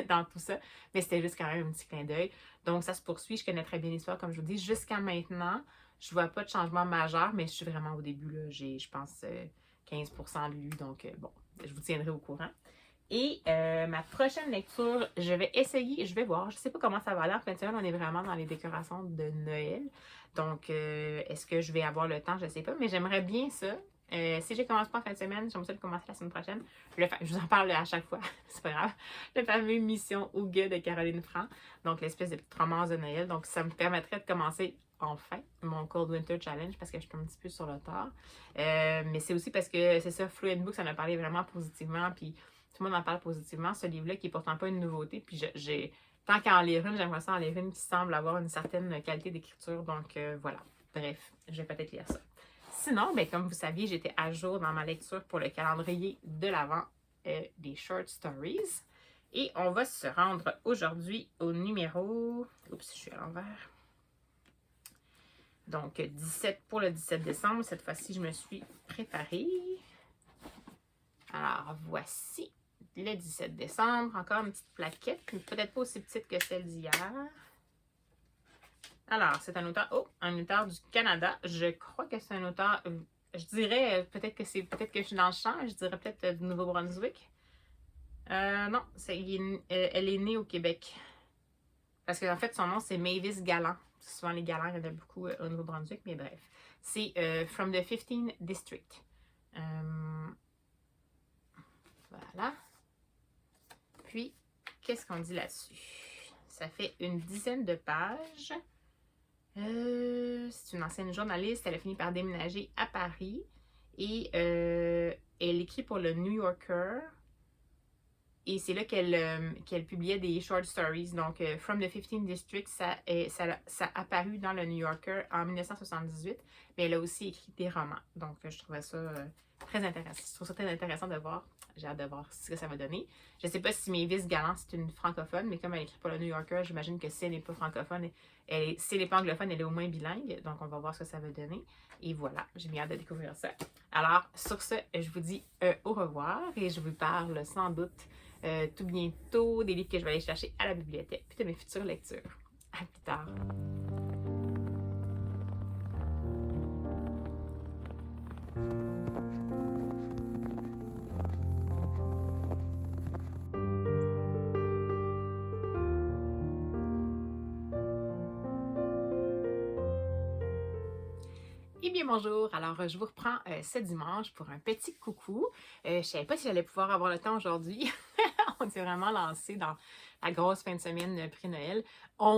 dans tout ça, mais c'était juste quand même un petit clin d'œil. Donc, ça se poursuit. Je connais très bien l'histoire, comme je vous dis. Jusqu'à maintenant, je ne vois pas de changement majeur, mais je suis vraiment au début. Là. J'ai, je pense, 15% de lu, donc bon, je vous tiendrai au courant. Et ma prochaine lecture, je vais voir. Je ne sais pas comment ça va aller. En fin de semaine, on est vraiment dans les décorations de Noël. Donc, est-ce que je vais avoir le temps? Je ne sais pas, mais j'aimerais bien ça. Si je commence pas en fin de semaine, j'aimerais ça le commencer la semaine prochaine. Je vous en parle à chaque fois, c'est pas grave. Le fameux Mission Ouga de Caroline Franc. Donc, l'espèce de petite romance de Noël. Donc, ça me permettrait de commencer enfin mon Cold Winter Challenge parce que je suis un petit peu sur le tard. Mais c'est aussi parce que c'est ça, Fluent Books en a parlé vraiment positivement. Puis, tout le monde en parle positivement. Ce livre-là qui est pourtant pas une nouveauté. Puis, tant qu'à en lire une, j'aimerais ça en lire une qui semble avoir une certaine qualité d'écriture. Donc, voilà. Bref, je vais peut-être lire ça. Sinon, ben, comme vous saviez, j'étais à jour dans ma lecture pour le calendrier de l'Avent des Short Stories. Et on va se rendre aujourd'hui au numéro... Oups, je suis à l'envers. Donc, 17 pour le 17 décembre. Cette fois-ci, je me suis préparée. Alors, voici le 17 décembre. Encore une petite plaquette, mais peut-être pas aussi petite que celle d'hier. Alors, c'est un auteur du Canada. Je crois que c'est un auteur, je dirais, peut-être que je suis dans le champ, je dirais peut-être du Nouveau-Brunswick. Non, elle est née au Québec. Parce qu'en fait, son nom, c'est Mavis Gallant. Souvent, les Gallants, il y en a beaucoup au Nouveau-Brunswick, mais bref. C'est From the 15th District. Voilà. Puis, qu'est-ce qu'on dit là-dessus? Ça fait une dizaine de pages. C'est une ancienne journaliste. Elle a fini par déménager à Paris. Et elle écrit pour le New Yorker. Et c'est là qu'elle publiait des short stories. Donc, From the 15th District, ça a apparu dans le New Yorker en 1978. Mais elle a aussi écrit des romans. Donc, je trouvais ça très intéressant. Je trouve ça très intéressant de voir. J'ai hâte de voir ce que ça va donner. Je ne sais pas si Mavis Gallant, c'est une francophone, mais comme elle écrit pour le New Yorker, j'imagine que si elle n'est pas francophone, si elle n'est pas anglophone, elle est au moins bilingue. Donc, on va voir ce que ça va donner. Et voilà, j'ai bien hâte de découvrir ça. Alors, sur ce, je vous dis au revoir et je vous parle sans doute tout bientôt des livres que je vais aller chercher à la bibliothèque, puis de mes futures lectures. À plus tard. Eh bien, bonjour! Alors, je vous reprends ce dimanche pour un petit coucou. Je ne savais pas si j'allais pouvoir avoir le temps aujourd'hui. On s'est vraiment lancé dans la grosse fin de semaine pré-Noël.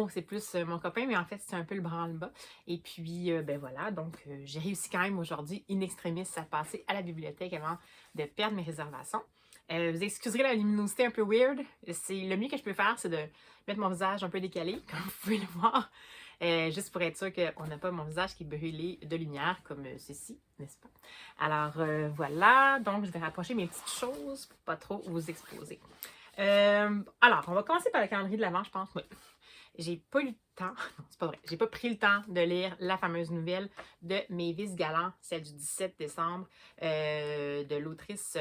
C'est plus mon copain, mais en fait, c'est un peu le branle-bas. Et puis, ben voilà, donc j'ai réussi quand même aujourd'hui, in extremis, à passer à la bibliothèque avant de perdre mes réservations. Vous excuserez la luminosité un peu weird. Le mieux que je peux faire, c'est de mettre mon visage un peu décalé, comme vous pouvez le voir. juste pour être sûr qu'on n'a pas mon visage qui est brûlé de lumière comme ceci, n'est-ce pas? Alors voilà, donc je vais rapprocher mes petites choses pour pas trop vous exposer. Alors, on va commencer par le calendrier de l'Avent, je pense. Oui. J'ai pas eu le temps, non, c'est pas vrai, j'ai pas pris le temps de lire la fameuse nouvelle de Mavis Galland, celle du 17 décembre, de l'autrice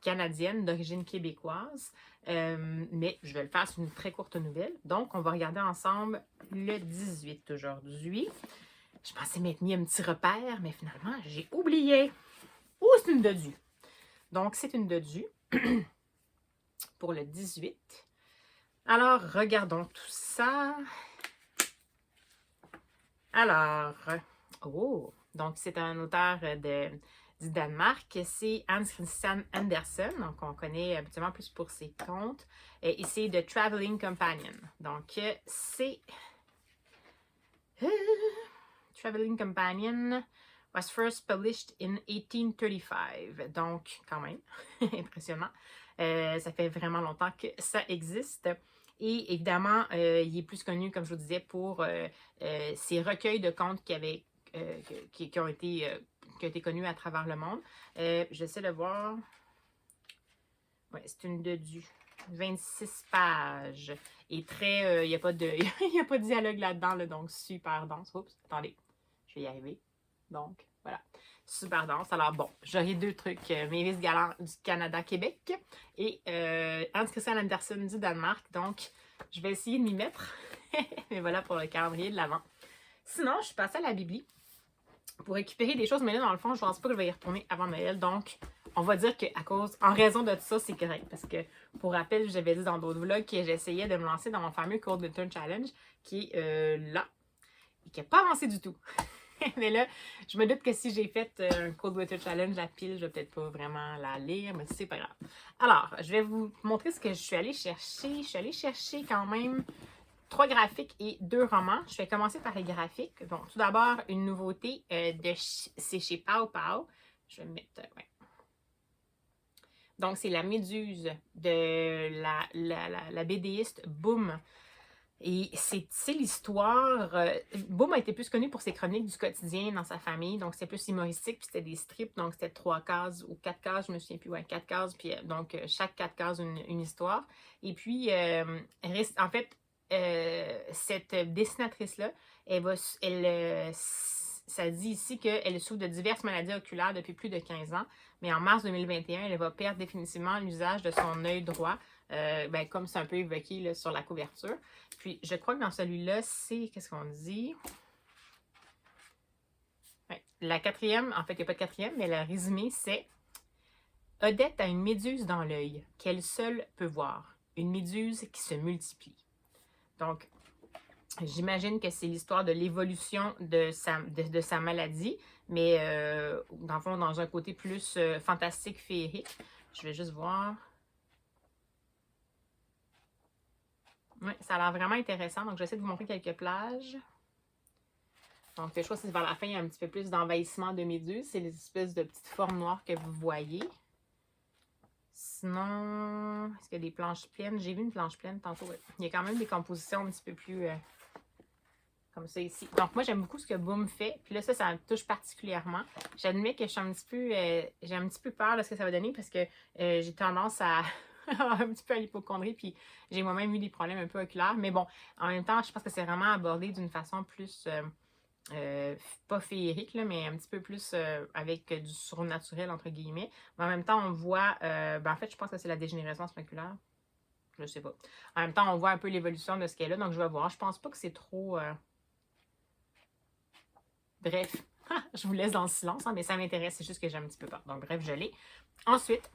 canadienne d'origine québécoise. Mais je vais le faire, c'est une très courte nouvelle. Donc, on va regarder ensemble le 18 aujourd'hui. Je pensais m'être mis un petit repère, mais finalement, j'ai oublié. Oh, c'est une dodue. Donc, c'est une dodue pour le 18. Alors, regardons tout ça. Alors, oh, donc c'est un auteur du Danemark, c'est Hans Christian Andersen, donc on connaît habituellement plus pour ses contes, et c'est The Traveling Companion. Donc, c'est Traveling Companion was first published in 1835. Donc, quand même, impressionnant. Ça fait vraiment longtemps que ça existe. Et évidemment, il est plus connu, comme je vous disais, pour ces recueils de contes qui ont été connus à travers le monde. J'essaie de voir. Oui, c'est une dodue. 26 pages. Et très. Il n'y a pas de dialogue là-dedans, là, donc super dense. Oups, attendez. Je vais y arriver. Donc, voilà. Super dense. Alors, bon, j'aurai deux trucs. Mavis Galland du Canada-Québec et Hans Christian Andersen du Danemark. Donc, je vais essayer de m'y mettre. Mais voilà pour le calendrier de l'Avent. Sinon, je suis passée à la Bibli pour récupérer des choses. Mais là, dans le fond, je ne pense pas que je vais y retourner avant Noël. Donc, on va dire en raison de tout ça, c'est correct. Parce que, pour rappel, j'avais dit dans d'autres vlogs que j'essayais de me lancer dans mon fameux Cold Winter Challenge qui est là et qui n'a pas avancé du tout. Mais là, je me doute que si j'ai fait un Cold Winter Challenge, la pile, je vais peut-être pas vraiment la lire, mais c'est pas grave. Alors, je vais vous montrer ce que je suis allée chercher. Je suis allée chercher quand même 3 graphiques et 2 romans. Je vais commencer par les graphiques. Bon, tout d'abord, une nouveauté, c'est chez Pow Pow. Je vais mettre, ouais. Donc, c'est la Méduse de la BDiste Boom. Et c'est l'histoire. Boom a été plus connu pour ses chroniques du quotidien dans sa famille. Donc, c'est plus humoristique. Puis, c'était des strips. Donc, c'était 3 cases ou 4 cases. Je me souviens plus. Ouais, 4 cases. Puis, donc, chaque 4 cases, une histoire. Et puis, en fait, cette dessinatrice-là, ça dit ici qu'elle souffre de diverses maladies oculaires depuis plus de 15 ans. Mais en mars 2021, elle va perdre définitivement l'usage de son œil droit. Comme c'est un peu évoqué là, sur la couverture. Puis, je crois que dans celui-là, c'est... Qu'est-ce qu'on dit? Ouais, la quatrième, en fait, il n'y a pas de quatrième, mais le résumé, c'est Odette a une méduse dans l'œil qu'elle seule peut voir. Une méduse qui se multiplie. Donc, j'imagine que c'est l'histoire de l'évolution de sa maladie, mais dans le fond, dans un côté plus fantastique, féerique. Je vais juste voir... Oui, ça a l'air vraiment intéressant. Donc, j'essaie de vous montrer quelques plages. Donc, je crois que vers la fin, il y a un petit peu plus d'envahissement de méduses. C'est les espèces de petites formes noires que vous voyez. Sinon, est-ce qu'il y a des planches pleines? J'ai vu une planche pleine tantôt. Ouais. Il y a quand même des compositions un petit peu plus comme ça ici. Donc, moi, j'aime beaucoup ce que Boom fait. Puis là, ça me touche particulièrement. J'admets que j'ai un petit peu peur de ce que ça va donner parce que j'ai tendance à... un petit peu à l'hypochondrie, puis j'ai moi-même eu des problèmes un peu oculaires. Mais bon, en même temps, je pense que c'est vraiment abordé d'une façon plus, pas féerique, là, mais un petit peu plus avec du surnaturel, entre guillemets. Mais en même temps, on voit, en fait, je pense que c'est la dégénérescence maculaire. Je sais pas. En même temps, on voit un peu l'évolution de ce qu'elle a, donc je vais voir. Je pense pas que c'est trop... Bref, je vous laisse dans le silence, hein, mais ça m'intéresse, c'est juste que j'ai un petit peu peur. Donc bref, je l'ai. Ensuite,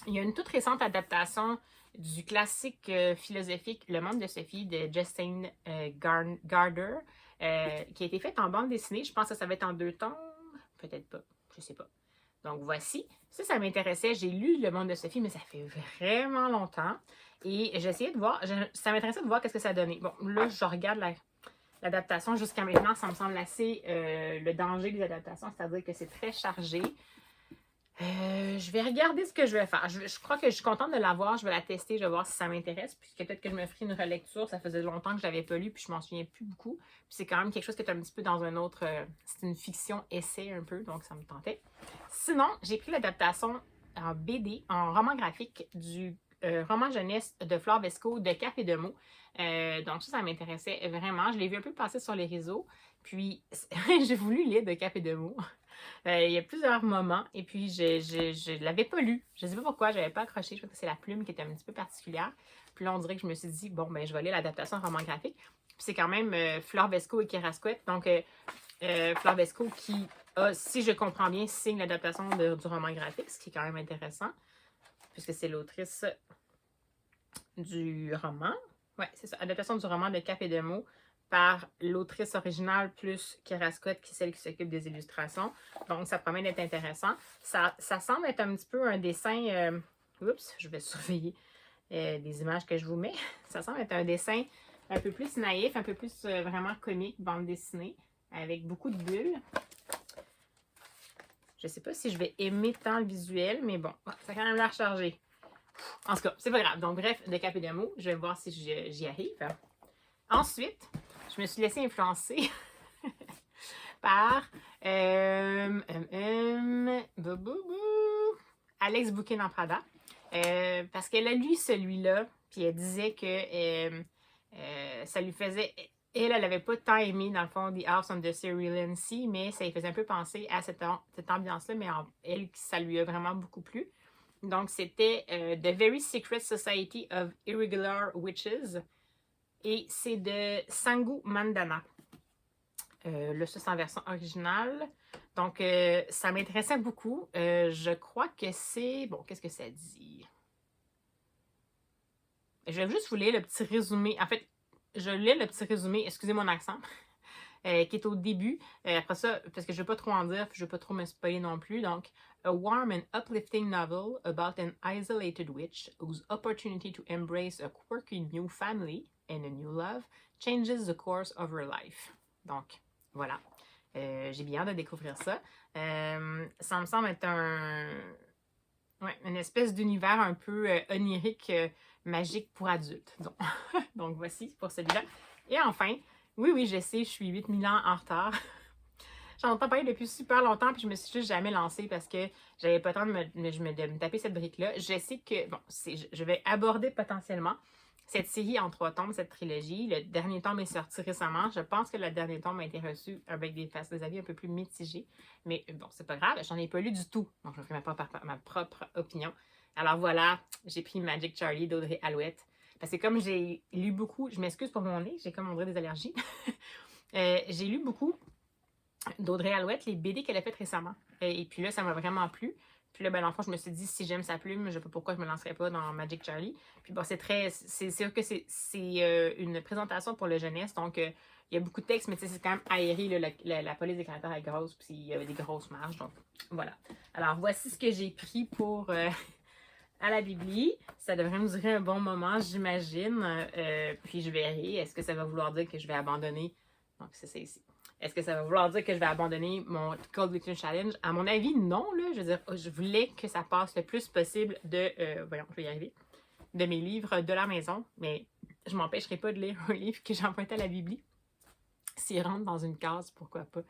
il y a une toute récente adaptation du classique philosophique Le Monde de Sophie de Justine Gardner qui a été faite en bande dessinée. Je pense que ça va être en 2 tomes. Peut-être pas. Je sais pas. Donc voici. Ça m'intéressait. J'ai lu Le Monde de Sophie, mais ça fait vraiment longtemps. Et j'ai essayé de voir. Ça m'intéressait de voir qu'est-ce que ça donnait. Bon, là, je regarde l'adaptation. Jusqu'à maintenant, ça me semble assez le danger des adaptations. C'est-à-dire que c'est très chargé. Je vais regarder ce que je vais faire. Je crois que je suis contente de l'avoir. Je vais la tester. Je vais voir si ça m'intéresse. Puis peut-être que je me ferai une relecture. Ça faisait longtemps que je l'avais pas lu. Puis je m'en souviens plus beaucoup. Puis c'est quand même quelque chose qui est un petit peu dans un autre... c'est une fiction essai un peu. Donc ça me tentait. Sinon, j'ai pris l'adaptation en BD, en roman graphique du roman jeunesse de Flore Vesco de Cap et de mots. Donc ça m'intéressait vraiment. Je l'ai vu un peu passer sur les réseaux. Puis j'ai voulu lire de Cap et de mots. Il y a plusieurs moments et puis je l'avais pas lu. Je ne sais pas pourquoi, je n'avais pas accroché. Je crois que c'est la plume qui était un petit peu particulière. Puis là, on dirait que je me suis dit, bon, ben je vais lire l'adaptation roman graphique. Puis c'est quand même Flore Vesco et Kerasquette. Donc, Flore Vesco qui a, si je comprends bien, signe l'adaptation du roman graphique, ce qui est quand même intéressant, puisque c'est l'autrice du roman. Ouais, c'est ça, adaptation du roman de Cap et de mots par l'autrice originale plus Kerasquette, qui est celle qui s'occupe des illustrations. Donc, ça promet d'être intéressant. Ça semble être un petit peu un dessin... oups, je vais surveiller les images que je vous mets. Ça semble être un dessin un peu plus naïf, un peu plus vraiment comique, bande dessinée, avec beaucoup de bulles. Je ne sais pas si je vais aimer tant le visuel, mais bon, ça a quand même l'air chargé. En tout cas, c'est pas grave. Donc, bref, de Cap et de mots, je vais voir si j'y arrive. Ensuite, je me suis laissée influencer par Alex Bouquet dans Prada. Parce qu'elle a lu celui-là, puis elle disait que ça lui faisait... Elle n'avait pas tant aimé, dans le fond, The House on the Cerulean Sea, mais ça lui faisait un peu penser à cette ambiance-là, mais elle, ça lui a vraiment beaucoup plu. Donc, c'était The Very Secret Society of Irregular Witches. Et c'est de Sangu Mandana. Là, ça, c'est en version originale. Donc, ça m'intéressait beaucoup. Je crois que c'est... Bon, qu'est-ce que ça dit? Je vais juste vous lire le petit résumé. En fait, je lis le petit résumé, excusez mon accent, qui est au début. Après ça, parce que je ne veux pas trop en dire, puis je ne veux pas trop me spoiler non plus. Donc, a warm and uplifting novel about an isolated witch whose opportunity to embrace a quirky new family and a new love changes the course of her life. Donc, voilà. J'ai bien hâte de découvrir ça. Ça me semble être une espèce d'univers un peu onirique, magique pour adultes. Donc, voici pour celui-là. Et enfin, oui, je sais, je suis 8000 ans en retard. J'en entends parler depuis super longtemps, puis je me suis juste jamais lancée parce que j'avais pas le temps de me taper cette brique-là. Je sais que, bon, je vais aborder potentiellement cette série en 3 tomes, cette trilogie. Le dernier tome est sorti récemment. Je pense que le dernier tome a été reçu avec des avis un peu plus mitigés. Mais bon, c'est pas grave, j'en ai pas lu du tout. Donc, je me ferai ma propre opinion. Alors voilà, j'ai pris Magic Charlie d'Audrey Alouette. Parce que comme j'ai lu beaucoup, je m'excuse pour mon nez, j'ai comme on dirait des allergies. J'ai lu beaucoup d'Audrey Alouette, les BD qu'elle a faites récemment. Et puis là, ça m'a vraiment plu. Puis là, ben, dans le fond, je me suis dit, si j'aime sa plume, je ne sais pas pourquoi je ne me lancerais pas dans Magic Charlie. Puis bon, c'est sûr que c'est une présentation pour le jeunesse, donc il y a beaucoup de textes, mais c'est quand même aéré, là, la police des caractères est grosse, puis il y avait des grosses marges, donc voilà. Alors, voici ce que j'ai pris pour à la Bibli. Ça devrait nous durer un bon moment, j'imagine. Puis je verrai, est-ce que ça va vouloir dire que je vais abandonner? Donc, c'est ça ici. Est-ce que ça va vouloir dire que je vais abandonner mon Cold Victory Challenge? À mon avis, non. Là. Je veux dire, je voulais que ça passe le plus possible voyons, je vais y arriver. De mes livres de la maison. Mais je ne m'empêcherai pas de lire un livre que j'ai emprunté à la Bibli. S'il rentre dans une case, pourquoi pas.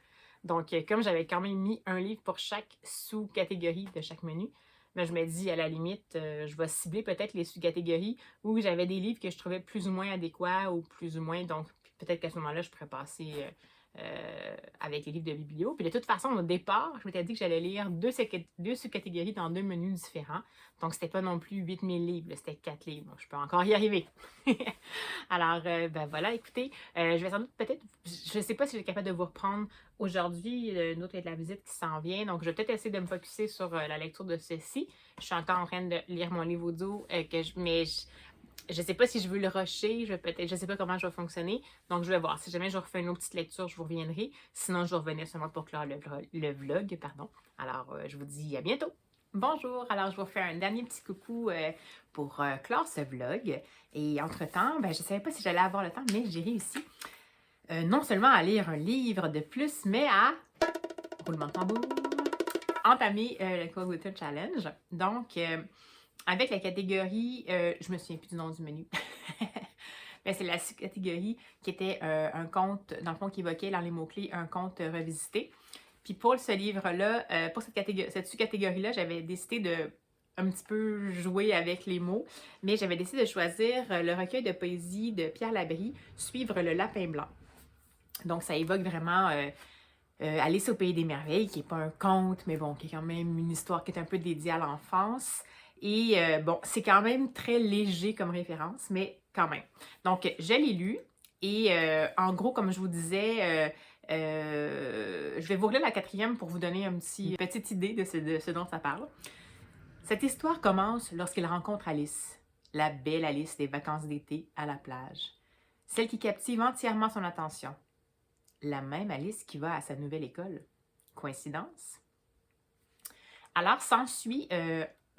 Donc, comme j'avais quand même mis un livre pour chaque sous-catégorie de chaque menu, ben, je me dis, à la limite, je vais cibler peut-être les sous-catégories où j'avais des livres que je trouvais plus ou moins adéquats ou plus ou moins. Donc, peut-être qu'à ce moment-là, je pourrais passer... avec les livres de biblio. Puis de toute façon, au départ, je m'étais dit que j'allais lire deux sous-catégories dans 2 menus différents. Donc, c'était pas non plus 8000 livres, c'était 4 livres. Donc, je peux encore y arriver. Alors, ben voilà, écoutez, je vais sans doute peut-être, je sais pas si je suis capable de vous reprendre aujourd'hui, une autre de la visite qui s'en vient. Donc, je vais peut-être essayer de me focusser sur la lecture de ceci. Je suis encore en train de lire mon livre audio, mais je ne sais pas si je veux le rusher, je ne sais pas comment je vais fonctionner. Donc, je vais voir. Si jamais je refais une autre petite lecture, je vous reviendrai. Sinon, je vais revenir seulement pour clore le vlog. Pardon. Alors, je vous dis à bientôt. Bonjour. Alors, je vous fais un dernier petit coucou pour clore ce vlog. Et entre-temps, ben, je ne savais pas si j'allais avoir le temps, mais j'ai réussi non seulement à lire un livre de plus, mais à... roulement de tambour. entamé le Cold Winter Challenge. Donc, avec la catégorie, je me souviens plus du nom du menu, mais c'est la sous-catégorie qui était un conte, dans le fond, qui évoquait dans les mots-clés un conte revisité. Puis pour ce livre-là, pour cette sous-catégorie-là, j'avais décidé de un petit peu jouer avec les mots, mais j'avais décidé de choisir le recueil de poésie de Pierre Labrie, Suivre le lapin blanc. Donc, ça évoque vraiment Alice au pays des merveilles, qui n'est pas un conte, mais bon, qui est quand même une histoire qui est un peu dédiée à l'enfance. Et bon, c'est quand même très léger comme référence, mais quand même. Donc, je l'ai lu et en gros, comme je vous disais, je vais vous relire la 4e pour vous donner une petite idée de ce dont ça parle. Cette histoire commence lorsqu'il rencontre Alice, la belle Alice des vacances d'été à la plage. Celle qui captive entièrement son attention. La même Alice qui va à sa nouvelle école. Coïncidence? Alors, s'ensuit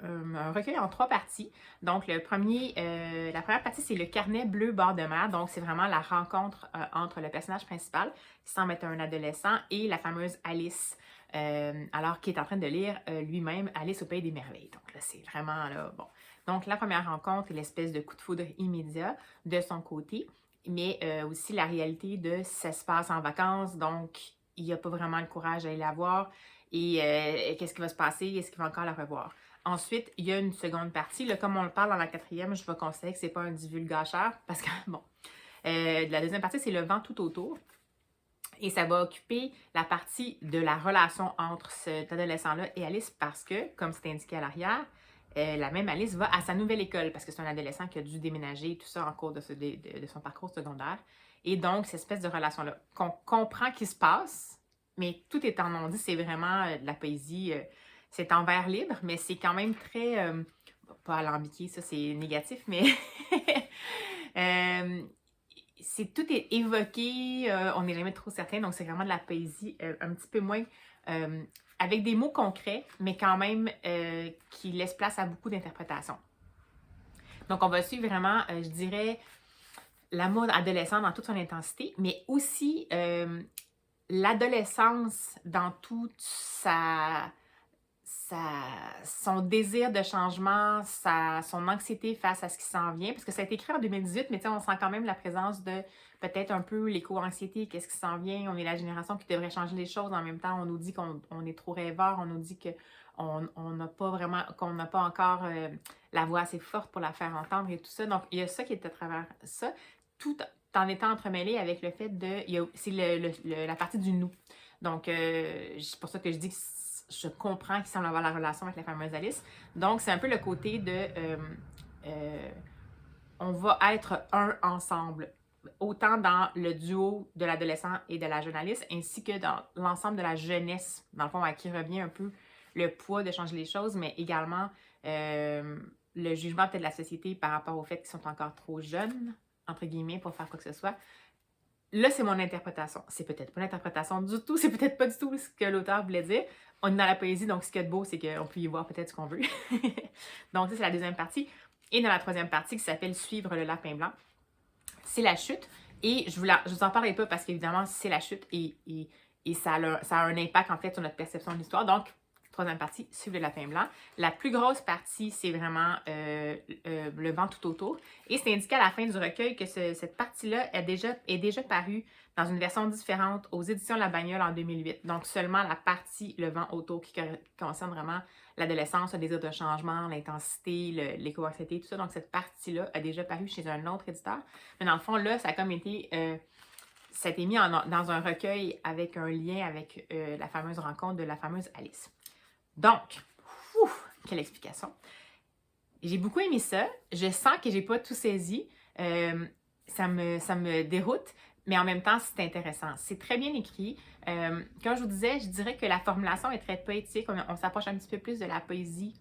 un recueil en 3 parties. Donc, la première partie, c'est le carnet bleu bord de mer. Donc, c'est vraiment la rencontre entre le personnage principal, qui semble être un adolescent, et la fameuse Alice, alors qui est en train de lire lui-même Alice au pays des merveilles. Donc là, c'est vraiment là, bon. Donc, la première rencontre est l'espèce de coup de foudre immédiat de son côté, mais aussi la réalité de ça se passe en vacances, donc il n'y a pas vraiment le courage d'aller la voir. Et qu'est-ce qui va se passer? Est-ce qu'il va encore la revoir? Ensuite, il y a une seconde partie. Là, comme on le parle dans la 4e, je vais considérer que ce n'est pas un divulgateur parce que, bon, la deuxième partie, c'est le vent tout autour. Et ça va occuper la partie de la relation entre cet adolescent-là et Alice parce que, comme c'est indiqué à l'arrière, la même Alice va à sa nouvelle école parce que c'est un adolescent qui a dû déménager, tout ça en cours de son parcours secondaire. Et donc, cette espèce de relation-là qu'on comprend qui se passe, mais tout étant non dit, c'est vraiment de la poésie, c'est en vers libre, mais c'est quand même très, pas alambiqué, ça c'est négatif, mais tout est évoqué, on n'est jamais trop certain, donc c'est vraiment de la poésie un petit peu moins, avec des mots concrets, mais quand même qui laissent place à beaucoup d'interprétations. Donc on va suivre vraiment, je dirais, l'amour adolescent dans toute son intensité, mais aussi l'adolescence dans toute son désir de changement, son anxiété face à ce qui s'en vient, parce que ça a été écrit en 2018, mais on sent quand même la présence de peut-être un peu l'éco-anxiété, qu'est-ce qui s'en vient, on est la génération qui devrait changer les choses, en même temps on nous dit qu'on est trop rêveur, on nous dit qu'on n'a pas vraiment, qu'on n'a pas encore la voix assez forte pour la faire entendre et tout ça, donc il y a ça qui est à travers ça, tout en étant entremêlé avec le fait de, c'est la partie du nous, donc c'est pour ça que je dis que je comprends qu'il semble avoir la relation avec la fameuse Alice. Donc, c'est un peu le côté de on va être un ensemble, autant dans le duo de l'adolescent et de la jeune Alice, ainsi que dans l'ensemble de la jeunesse, dans le fond, à qui revient un peu le poids de changer les choses, mais également le jugement peut-être de la société par rapport au fait qu'ils sont encore trop jeunes, entre guillemets, pour faire quoi que ce soit. Là, c'est mon interprétation. C'est peut-être pas l'interprétation du tout, c'est peut-être pas du tout ce que l'auteur voulait dire. On est dans la poésie, donc ce qui est beau, c'est qu'on peut y voir peut-être ce qu'on veut. Donc, ça, c'est la deuxième partie. Et dans la troisième partie, qui s'appelle Suivre le lapin blanc, c'est la chute. Et je vous en parlerai pas parce qu'évidemment, c'est la chute et ça a un impact en fait sur notre perception de l'histoire. Donc, troisième partie, Suivre le lapin blanc. La plus grosse partie, c'est vraiment le vent tout autour. Et c'est indiqué à la fin du recueil que cette partie-là est déjà parue dans une version différente aux éditions La Bagnole en 2008. Donc, seulement la partie Le vent autour qui concerne vraiment l'adolescence, le désir de changement, l'intensité, l'éco-anxiété, tout ça. Donc, cette partie-là a déjà paru chez un autre éditeur. Mais dans le fond, là, ça a comme été... ça a été mis dans un recueil avec un lien avec la fameuse rencontre de la fameuse Alice. Donc, quelle explication. J'ai beaucoup aimé ça. Je sens que j'ai pas tout saisi. Ça me déroute, mais en même temps, c'est intéressant. C'est très bien écrit. Comme je vous disais, je dirais que la formulation est très poétique. On s'approche un petit peu plus de la poésie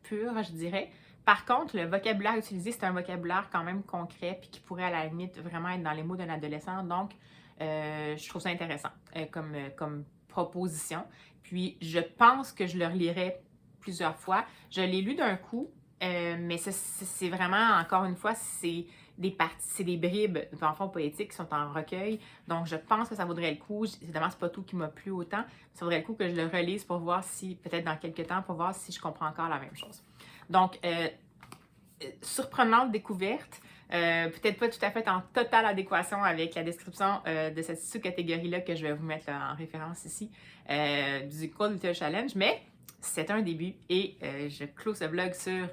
pure, je dirais. Par contre, le vocabulaire utilisé, c'est un vocabulaire quand même concret puis qui pourrait à la limite vraiment être dans les mots d'un adolescent. Donc, je trouve ça intéressant comme proposition. Puis, je pense que je le relirai plusieurs fois. Je l'ai lu d'un coup. mais c'est vraiment, encore une fois, c'est des bribes d'enfants poétiques qui sont en recueil. Donc, je pense que ça vaudrait le coup. Évidemment, c'est pas tout qui m'a plu autant. Ça vaudrait le coup que je le relise pour voir si, peut-être dans quelques temps, pour voir si je comprends encore la même chose. Donc, surprenante découverte. Peut-être pas tout à fait en totale adéquation avec la description de cette sous-catégorie-là que je vais vous mettre là, en référence ici du Cold Little Challenge, mais c'est un début et je clôt ce vlog sur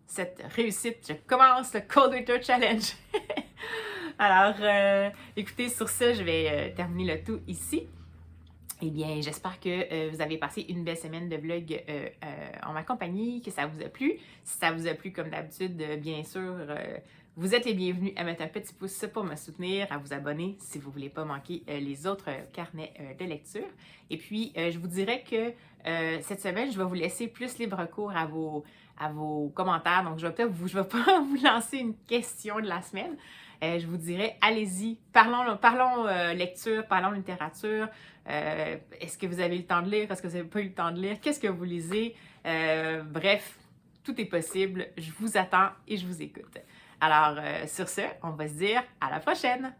cette réussite. Je commence le Cold Little Challenge. Alors, écoutez, sur ce, je vais terminer le tout ici. Eh bien, j'espère que vous avez passé une belle semaine de vlog en ma compagnie, que ça vous a plu. Si ça vous a plu, comme d'habitude, bien sûr, vous êtes les bienvenus à mettre un petit pouce pour me soutenir, à vous abonner si vous ne voulez pas manquer les autres carnets de lecture. Et puis, je vous dirais que cette semaine, je vais vous laisser plus libre cours à vos commentaires. Donc, je vais pas vous lancer une question de la semaine. Je vous dirais, allez-y, parlons lecture, parlons littérature. Est-ce que vous avez eu le temps de lire? Est-ce que vous n'avez pas eu le temps de lire? Qu'est-ce que vous lisez? Bref, tout est possible. Je vous attends et je vous écoute. Alors, sur ce, on va se dire à la prochaine!